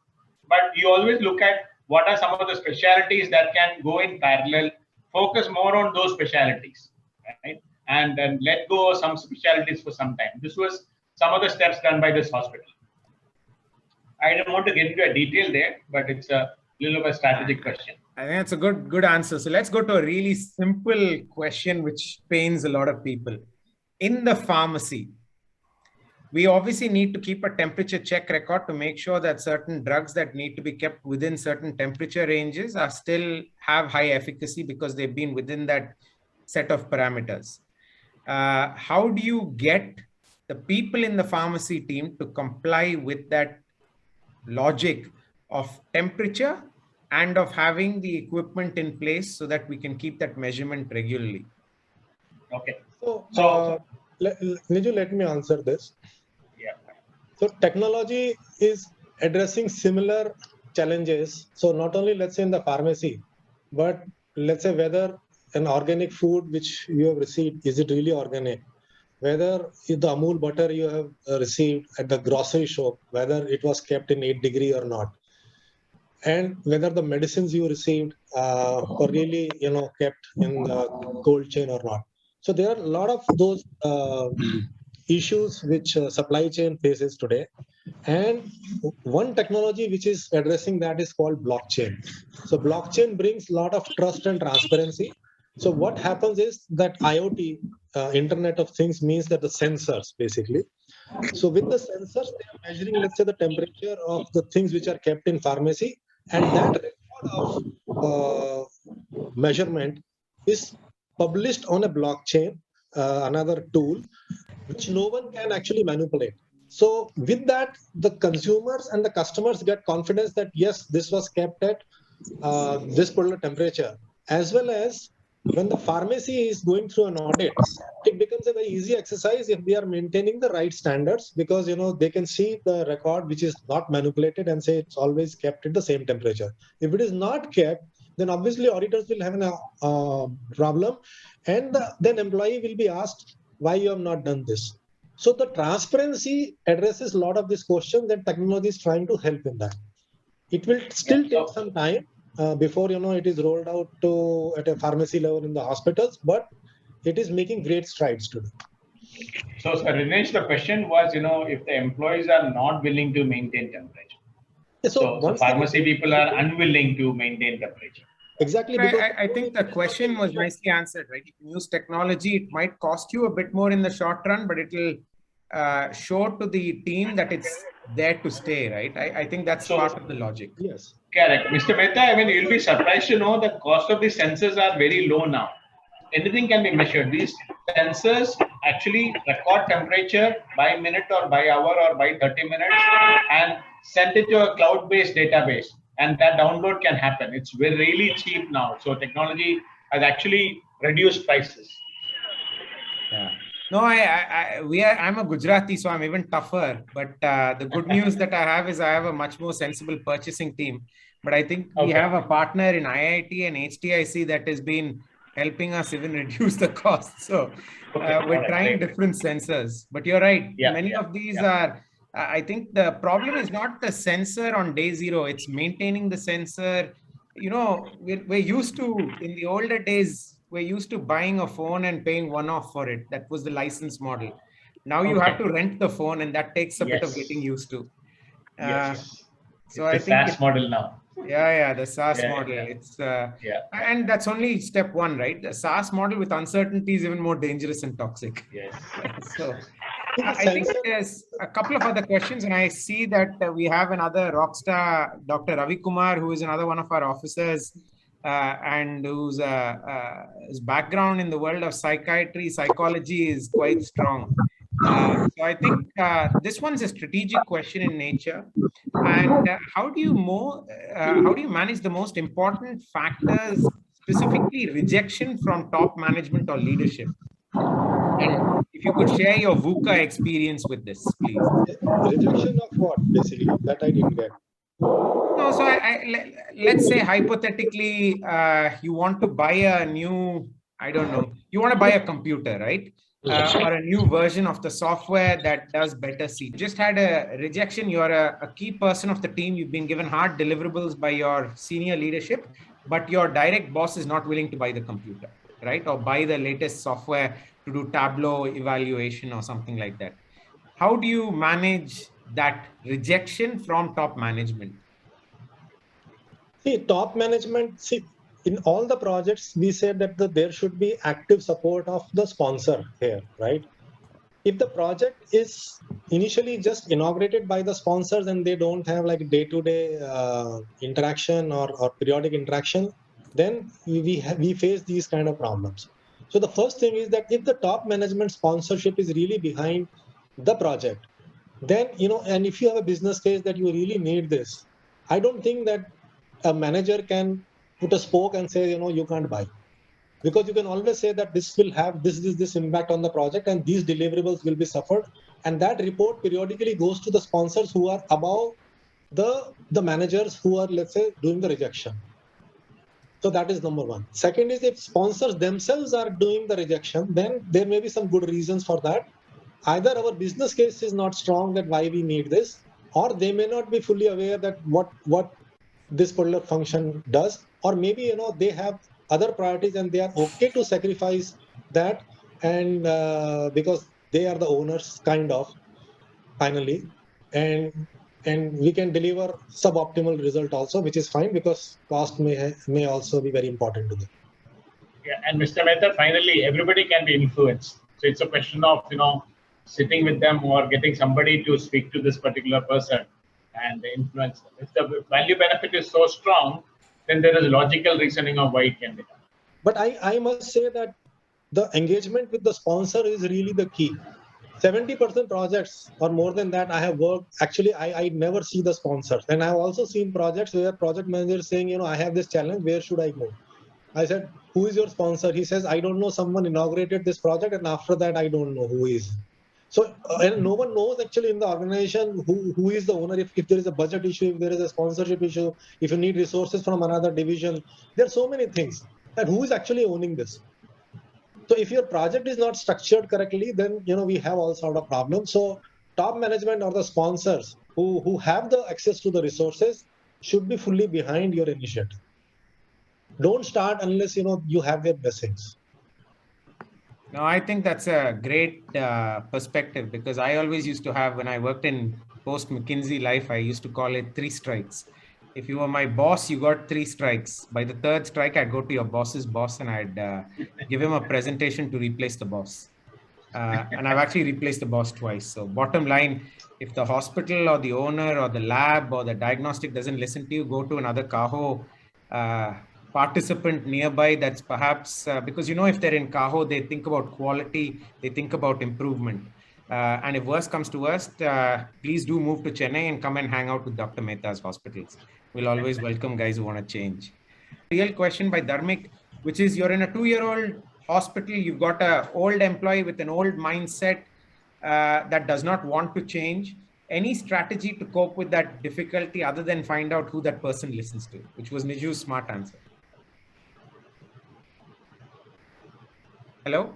But you always look at what are some of the specialties that can go in parallel, focus more on those specialties, right? And then let go of some specialties for some time. This was some of the steps done by this hospital. I don't want to get into a detail there, but it's a little of a strategic question. I think that's a good answer. So let's go to a really simple question which pains a lot of people. In the pharmacy, we obviously need to keep a temperature check record to make sure that certain drugs that need to be kept within certain temperature ranges are still have high efficacy because they've been within that set of parameters. How do you get the people in the pharmacy team to comply with that logic of temperature and of having the equipment in place so that we can keep that measurement regularly? Okay. So Niju, let me answer this. Yeah. So technology is addressing similar challenges. So not only, let's say, in the pharmacy, but let's say whether an organic food which you have received, is it really organic? Whether the Amul butter you have received at the grocery shop, whether it was kept in 8 degree or not, and whether the medicines you received were really kept in the cold chain or not. So there are a lot of those issues which supply chain faces today. And one technology which is addressing that is called blockchain. So blockchain brings a lot of trust and transparency. So what happens is that IoT, Internet of Things, means that the sensors basically. So with the sensors, they are measuring, let's say, the temperature of the things which are kept in pharmacy, and that record of measurement is published on a blockchain, another tool, which no one can actually manipulate. So with that, the consumers and the customers get confidence that yes, this was kept at this particular temperature, as well as when the pharmacy is going through an audit, it becomes a very easy exercise if they are maintaining the right standards, because they can see the record which is not manipulated and say it's always kept at the same temperature. If it is not kept, then obviously auditors will have a problem, and then employee will be asked why you have not done this. So the transparency addresses a lot of these questions, and technology is trying to help in that. It will still take some time before it is rolled out to at a pharmacy level in the hospitals, but it is making great strides today. So, Rinesh, the question was, if the employees are not willing to maintain temperature. So pharmacy people are unwilling to maintain temperature. Exactly. I think the question was nicely answered, right? You can use technology. It might cost you a bit more in the short run, but it will show to the team that it's there to stay, right? I think that's part of the logic. Yes. Correct. Mr. Mehta, you'll be surprised to know the cost of these sensors are very low now. Anything can be measured. These sensors actually record temperature by minute or by hour or by 30 minutes and send it to a cloud-based database. And that download can happen. It's really cheap now. So technology has actually reduced prices. Yeah. No, I'm a Gujarati, so I'm even tougher. But the good news that I have is I have a much more sensible purchasing team. But I think we Okay. have a partner in IIT and HTIC that has been helping us even reduce the cost. So Okay. All we're right, trying great. different sensors. But you're right. Yeah, Many yeah, of these yeah. are, I think the problem is not the sensor on day zero. It's maintaining the sensor. You know, we're used to, in the older days, we're used to buying a phone and paying one-off for it. That was the license model. Now you have Okay. to rent the phone, and that takes a bit of Yes. getting used to. Yes, Uh, yes. so It's I a think SaaS model now. yeah, the SaaS Yeah, model. yeah, It's yeah, yeah. and that's only step one, right? The SaaS model with uncertainty is even more dangerous and toxic. Yes. So See, the I think sensor, there's a couple of other questions, and I see that we have another rock star, Dr. Ravi Kumar, who is another one of our officers, and his background in the world of psychiatry, psychology is quite strong. So I think this one's a strategic question in nature. And how do you manage the most important factors, specifically rejection from top management or leadership? And if you could share your VUCA experience with this, please. rejection of what, basically? That I didn't get. No, so let's say hypothetically, you want to buy a new, I don't know, you want to buy a computer, right? Or a new version of the software that does better C. Just had a rejection. You're a key person of the team. You've been given hard deliverables by your senior leadership, but your direct boss is not willing to buy the computer, right? Or buy the latest software to do Tableau evaluation or something like that. How do you manage that rejection from top management? See, top management, see, in all the projects, we said that there should be active support of the sponsor here, right? If the project is initially just inaugurated by the sponsors and they don't have like day-to-day interaction or periodic interaction, then we face these kind of problems. So the first thing is that if the top management sponsorship is really behind the project, then and if you have a business case that you really need this, I don't think that a manager can put a spoke and say you can't buy, because you can always say that this will have this impact on the project and these deliverables will be suffered, and that report periodically goes to the sponsors who are above the managers who are, let's say, doing the rejection. So that is number one. Second is, if sponsors themselves are doing the rejection, then there may be some good reasons for that. Either our business case is not strong that why we need this, or they may not be fully aware that what this particular function does, or maybe they have other priorities and they are okay to sacrifice that, and because they are the owners kind of finally, and we can deliver suboptimal result also, which is fine because cost may also be very important to them. Yeah, and Mr. Mehta, finally, everybody can be influenced. So it's a question of, sitting with them or getting somebody to speak to this particular person and influence them. If the value benefit is so strong, then there is logical reasoning of why it can be done. But I must say that the engagement with the sponsor is really the key. 70% projects or more than that I have worked. Actually, I never see the sponsors. And I've also seen projects where project manager is saying, I have this challenge, where should I go? I said, who is your sponsor? He says, I don't know, someone inaugurated this project, and after that, I don't know who is. So, and no one knows actually in the organization who is the owner. If there is a budget issue, if there is a sponsorship issue, if you need resources from another division, there are so many things. And who is actually owning this? So if your project is not structured correctly, then we have all sort of problems. So top management or the sponsors who have the access to the resources should be fully behind your initiative. Don't start unless you have their blessings. No, I think that's a great perspective, because I always used to have, when I worked in post McKinsey life, I used to call it 3 strikes. If you were my boss, you got 3 strikes. By the 3rd strike, I'd go to your boss's boss and I'd give him a presentation to replace the boss. And I've actually replaced the boss twice. So bottom line, if the hospital or the owner or the lab or the diagnostic doesn't listen to you, go to another CAHO participant nearby that's perhaps, because if they're in CAHO, they think about quality, they think about improvement. And if worse comes to worst, please do move to Chennai and come and hang out with Dr. Mehta's hospitals. We'll always welcome guys who want to change. Real question by Dharmik, which is, you're in a 2-year-old hospital, you've got an old employee with an old mindset that does not want to change. Any strategy to cope with that difficulty other than find out who that person listens to, which was Niju's smart answer. Hello?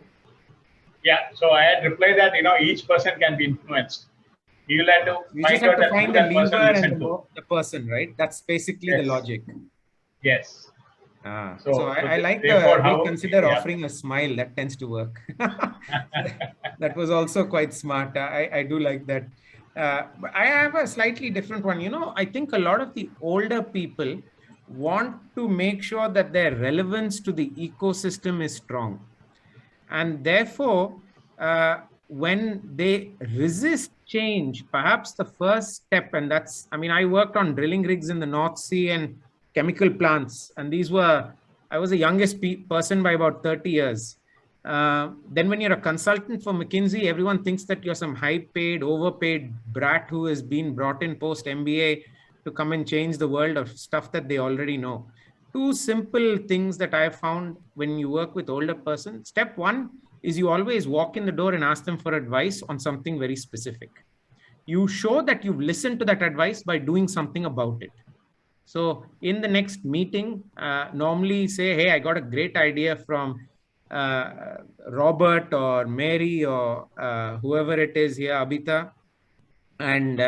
Yeah, so I had replied that, each person can be influenced. You will have to You find just have out to that who find the that person lever listen and to. the person, right? That's basically the Yes. logic. Yes. So I like therefore, we'll consider yeah. offering a smile. That tends to work. That was also quite smart. I do like that. But I have a slightly different one. I think a lot of the older people want to make sure that their relevance to the ecosystem is strong. And therefore, when they resist change, perhaps the first step, and that's, I mean, I worked on drilling rigs in the North Sea and chemical plants, and I was the youngest person by about 30 years. Then when you're a consultant for McKinsey, everyone thinks that you're some high-paid, overpaid brat who has been brought in post-MBA to come and change the world of stuff that they already know. Two simple things that I have found when you work with older person. Step one is you always walk in the door and ask them for advice on something very specific. You show that you've listened to that advice by doing something about it. So in the next meeting, normally say, hey, I got a great idea from Robert or Mary or whoever it is here, Abita. And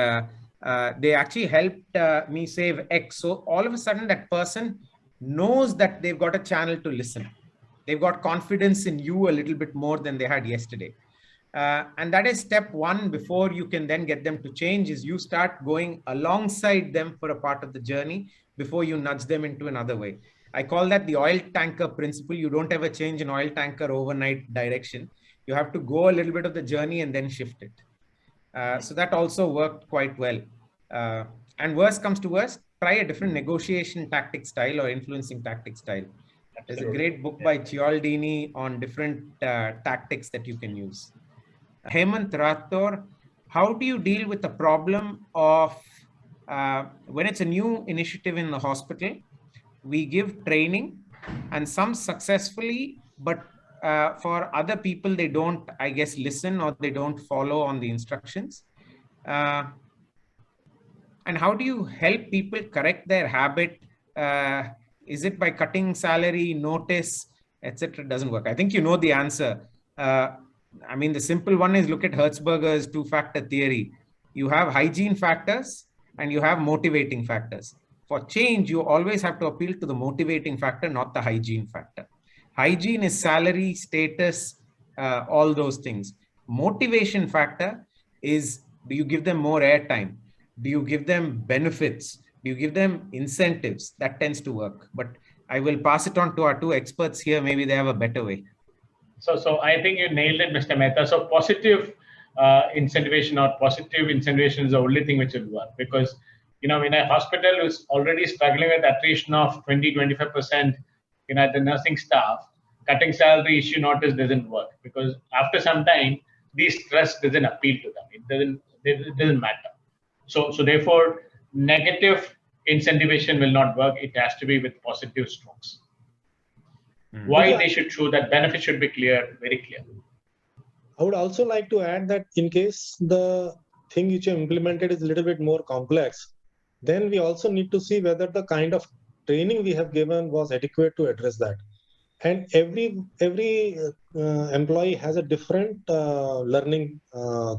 they actually helped me save X. So all of a sudden that person knows that they've got a channel to listen. They've got confidence in you a little bit more than they had yesterday. And that is step one before you can then get them to change, is you start going alongside them for a part of the journey before you nudge them into another way. I call that the oil tanker principle. You don't ever change an oil tanker overnight direction. You have to go a little bit of the journey and then shift it. So that also worked quite well. And worst comes to worst, try a different negotiation tactic style or influencing tactic style. There's a great book by Cialdini on different tactics that you can use. Hemant Rathore, how do you deal with the problem of when it's a new initiative in the hospital, we give training and some successfully, but for other people, they don't, I guess, listen or they don't follow on the instructions. And how do you help people correct their habit? Is it by cutting salary, notice, etc.? Doesn't work. I think you know the answer. I mean, the simple one is look at Hertzberger's two-factor theory. You have hygiene factors and you have motivating factors. For change, you always have to appeal to the motivating factor, not the hygiene factor. Hygiene is salary, status, all those things. Motivation factor is, do you give them more airtime? Do you give them benefits? Do you give them incentives? That tends to work. But I will pass it on to our two experts here. Maybe they have a better way. So I think you nailed it, Mr. Mehta. So positive incentivation or positive incentivation is the only thing which will work, because in a hospital who's already struggling with attrition of 20-25%, the nursing staff, cutting salary issue notice doesn't work, because after some time these stress doesn't appeal to them. It doesn't matter. So therefore, negative incentivation will not work. It has to be with positive strokes. Why they should show that benefit should be clear, very clear. I would also like to add that in case the thing which you implemented is a little bit more complex, then we also need to see whether the kind of training we have given was adequate to address that. And every employee has a different learning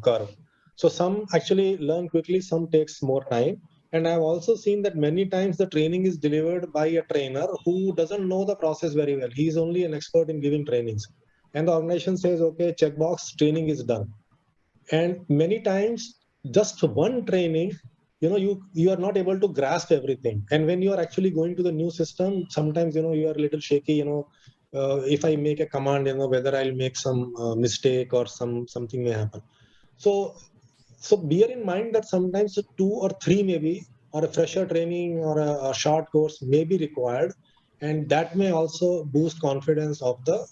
curve. So some actually learn quickly, some takes more time. And I've also seen that many times the training is delivered by a trainer who doesn't know the process very well. He's only an expert in giving trainings. And the organization says, okay, checkbox, training is done. And many times, just one training, you are not able to grasp everything. And when you are actually going to the new system, sometimes, you are a little shaky, if I make a command, whether I'll make some mistake or something may happen. So bear in mind that sometimes 2 or 3 maybe, or a fresher training or a short course may be required. And that may also boost confidence of the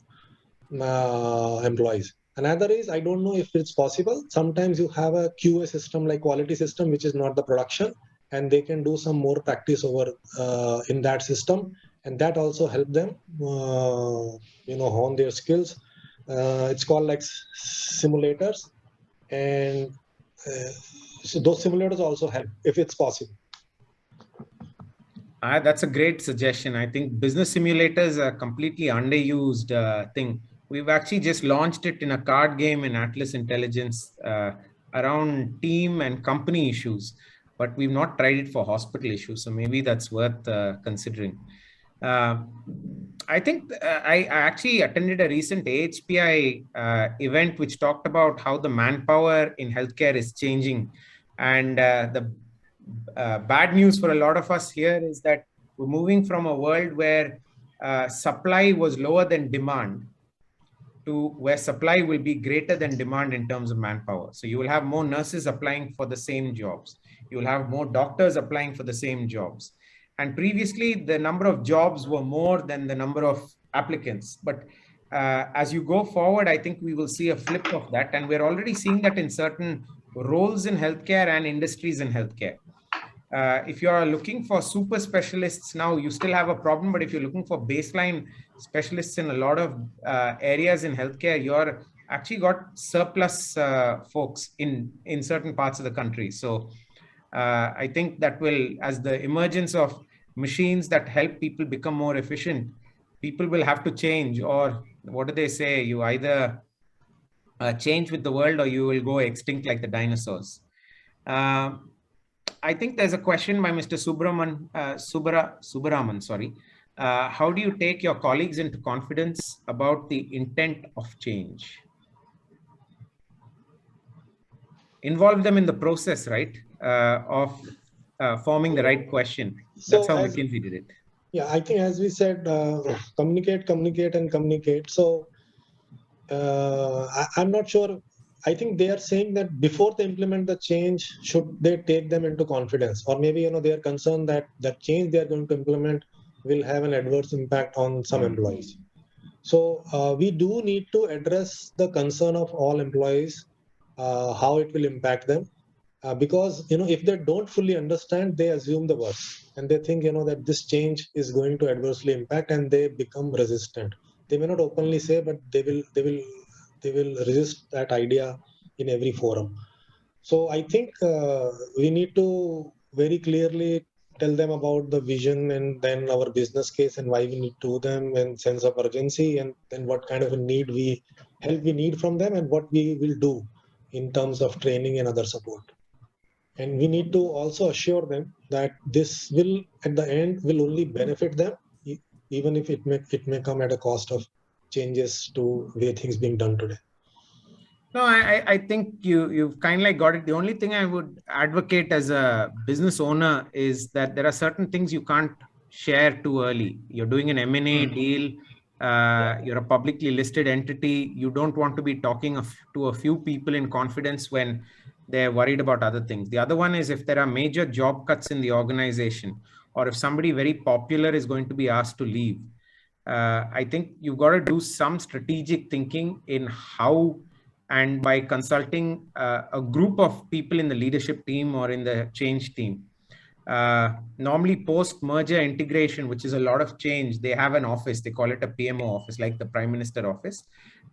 employees. Another is, I don't know if it's possible. Sometimes you have a QA system like quality system, which is not the production, and they can do some more practice over in that system. and that also helped them, hone their skills. It's called like simulators, and so those simulators also help if it's possible. That's a great suggestion. I think business simulators are completely underused thing. We've actually just launched it in a card game in Atlas Intelligence around team and company issues, but we've not tried it for hospital issues. So maybe that's worth considering. I think I actually attended a recent AHPI event which talked about how the manpower in healthcare is changing. And the bad news for a lot of us here is that we're moving from a world where supply was lower than demand to where supply will be greater than demand in terms of manpower. So you will have more nurses applying for the same jobs. You will have more doctors applying for the same jobs. And previously, the number of jobs were more than the number of applicants. But as you go forward, I think we will see a flip of that. And we're already seeing that in certain roles in healthcare and industries in healthcare. If you are looking for super specialists now, you still have a problem. But if you're looking for baseline specialists in a lot of areas in healthcare, you're actually got surplus folks in certain parts of the country. So I think that will, as the emergence of machines that help people become more efficient, people will have to change, or what do they say? You either change with the world or you will go extinct like the dinosaurs. I think there's a question by Mr. Subaraman, sorry. How do you take your colleagues into confidence about the intent of change? Involve them in the process, right? Of forming the right question. That's how McKinsey did it. Yeah, I think as we said, communicate, and communicate. So I'm not sure. I think they are saying that before they implement the change, should they take them into confidence? Or maybe, they are concerned that the change they are going to implement will have an adverse impact on some employees. So we do need to address the concern of all employees, how it will impact them. Because, if they don't fully understand, they assume the worst. And they think, that this change is going to adversely impact, and they become resistant. They may not openly say, but they will resist that idea in every forum. So I think we need to very clearly tell them about the vision and then our business case and why we need to do them, and sense of urgency, and then what kind of help we need from them, and what we will do in terms of training and other support. And we need to also assure them that this will, at the end, will only benefit them, even if it may come at a cost of changes to way things being done today. No, I think you've kind of like got it. The only thing I would advocate as a business owner is that there are certain things you can't share too early. You're doing an M&A deal. You're a publicly listed entity. You don't want to be talking to a few people in confidence when they're worried about other things. The other one is if there are major job cuts in the organization, or if somebody very popular is going to be asked to leave. I think you've got to do some strategic thinking in how, and by consulting a group of people in the leadership team or in the change team. Normally post-merger integration, which is a lot of change, they have an office, they call it a PMO office, like the Prime Minister office,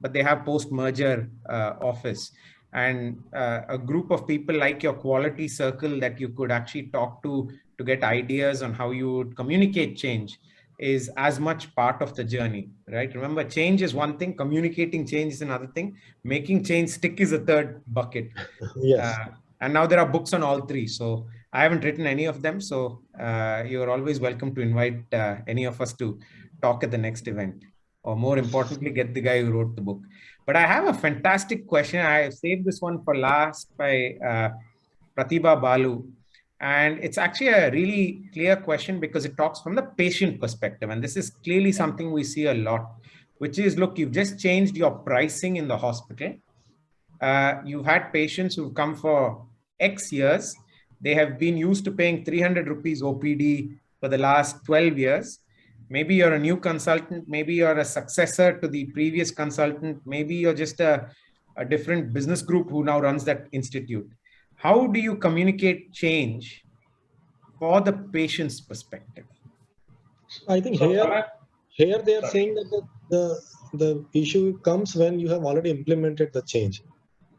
but they have post-merger office. And a group of people like your quality circle that you could actually talk to get ideas on how you would communicate change is as much part of the journey, right? Remember, change is one thing, communicating change is another thing, making change stick is a third bucket. Yes. And now there are books on all three. So I haven't written any of them. So you're always welcome to invite any of us to talk at the next event, or more importantly, get the guy who wrote the book. But I have a fantastic question. I saved this one for last by Pratibha Balu. And it's actually a really clear question because it talks from the patient perspective. And this is clearly something we see a lot, which is, look, you've just changed your pricing in the hospital. You've had patients who've come for X years. They have been used to paying 300 rupees OPD for the last 12 years. Maybe you're a new consultant. Maybe you're a successor to the previous consultant. Maybe you're just a different business group who now runs that institute. How do you communicate change for the patient's perspective? I think So, here they are sorry. saying that the issue comes when you have already implemented the change.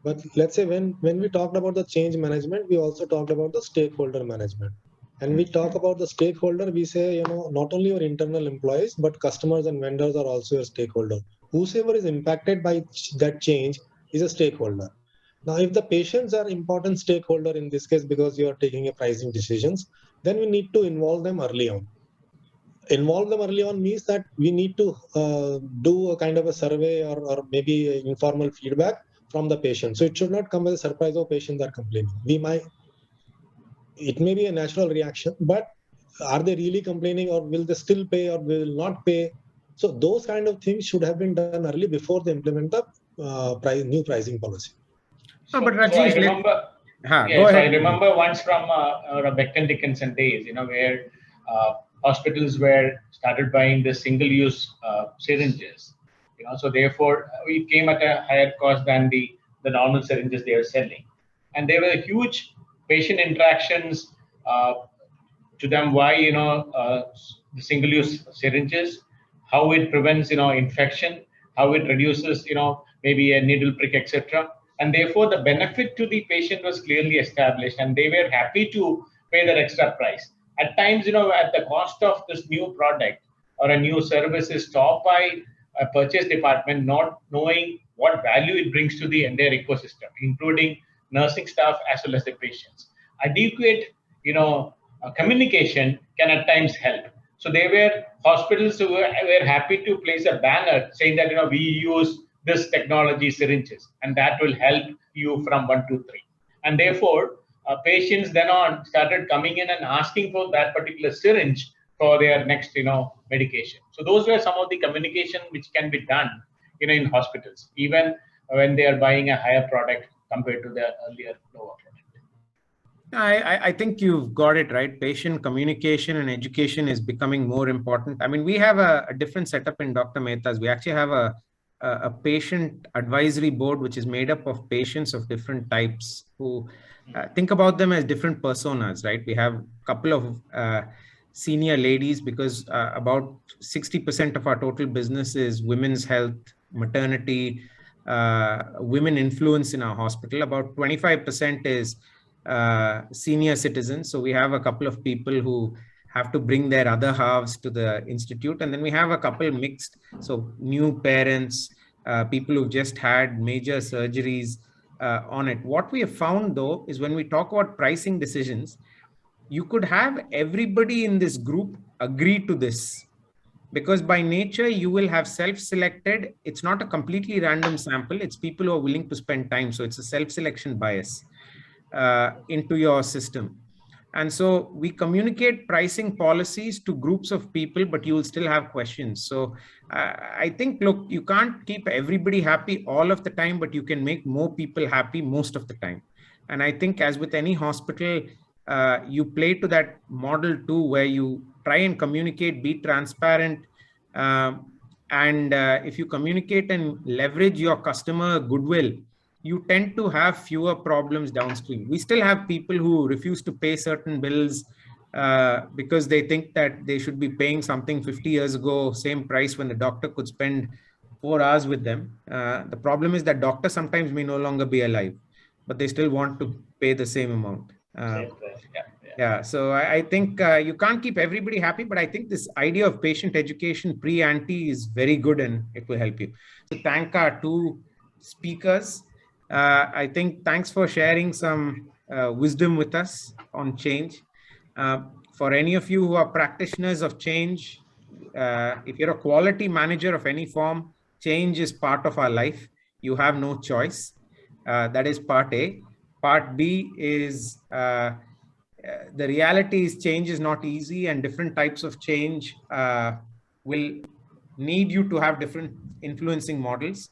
But let's say when we talked about the change management, we also talked about the stakeholder management. And we talk about the stakeholder, we say, not only your internal employees, but customers and vendors are also your stakeholder. Whosoever is impacted by that change is a stakeholder. Now, if the patients are important stakeholder in this case, because you are taking a pricing decisions, then we need to involve them early on. Involve them early on means that we need to do a kind of a survey or maybe informal feedback from the patient. So it should not come as a surprise, oh, patients are complaining. It may be a natural reaction, but are they really complaining, or will they still pay, or will not pay? So those kind of things should have been done early before they implement the new pricing policy. No, but So I Rajneesh, remember, go so I ahead. remember once from Becton Dickinson days, where hospitals were started buying the single-use syringes. So therefore we came at a higher cost than the normal syringes they were selling, and there were huge patient interactions to them why the single-use syringes, how it prevents infection, how it reduces maybe a needle prick, etc. And therefore the benefit to the patient was clearly established, and they were happy to pay that extra price. At times, at the cost of this new product or a new service is stopped by a purchase department, not knowing what value it brings to the entire ecosystem, including nursing staff as well as the patients. Adequate, communication can at times help. So there were hospitals who were happy to place a banner saying that we use this technology syringes, and that will help you from 1 to 3. And therefore, patients then on started coming in and asking for that particular syringe for their next medication. So those were some of the communication which can be done in hospitals, even when they are buying a higher product compared to the earlier lower product. I think you've got it right. Patient communication and education is becoming more important. I mean, we have a different setup in Dr. Mehta's. We actually have a patient advisory board, which is made up of patients of different types who think about them as different personas, right? We have a couple of senior ladies, because about 60% of our total business is women's health, maternity, women influence in our hospital. About 25% is senior citizens. So we have a couple of people who have to bring their other halves to the institute. And then we have a couple mixed. So new parents, people who've just had major surgeries on it. What we have found though, is when we talk about pricing decisions, you could have everybody in this group agree to this, because by nature you will have self-selected. It's not a completely random sample. It's people who are willing to spend time. So it's a self-selection bias into your system. And so we communicate pricing policies to groups of people, but you will still have questions. So I think, look, you can't keep everybody happy all of the time, but you can make more people happy most of the time. And I think, as with any hospital, you play to that model too, where you try and communicate, be transparent. And if you communicate and leverage your customer goodwill, you tend to have fewer problems downstream. We still have people who refuse to pay certain bills because they think that they should be paying something 50 years ago, same price, when the doctor could spend 4 hours with them. The problem is that doctors sometimes may no longer be alive, but they still want to pay the same amount. Yeah, so I think you can't keep everybody happy, but I think this idea of patient education pre-ante is very good, and it will help you. So thank our two speakers. I think thanks for sharing some wisdom with us on change. For any of you who are practitioners of change, if you're a quality manager of any form, change is part of our life. You have no choice. That is part A. Part B is the reality is change is not easy, and different types of change will need you to have different influencing models.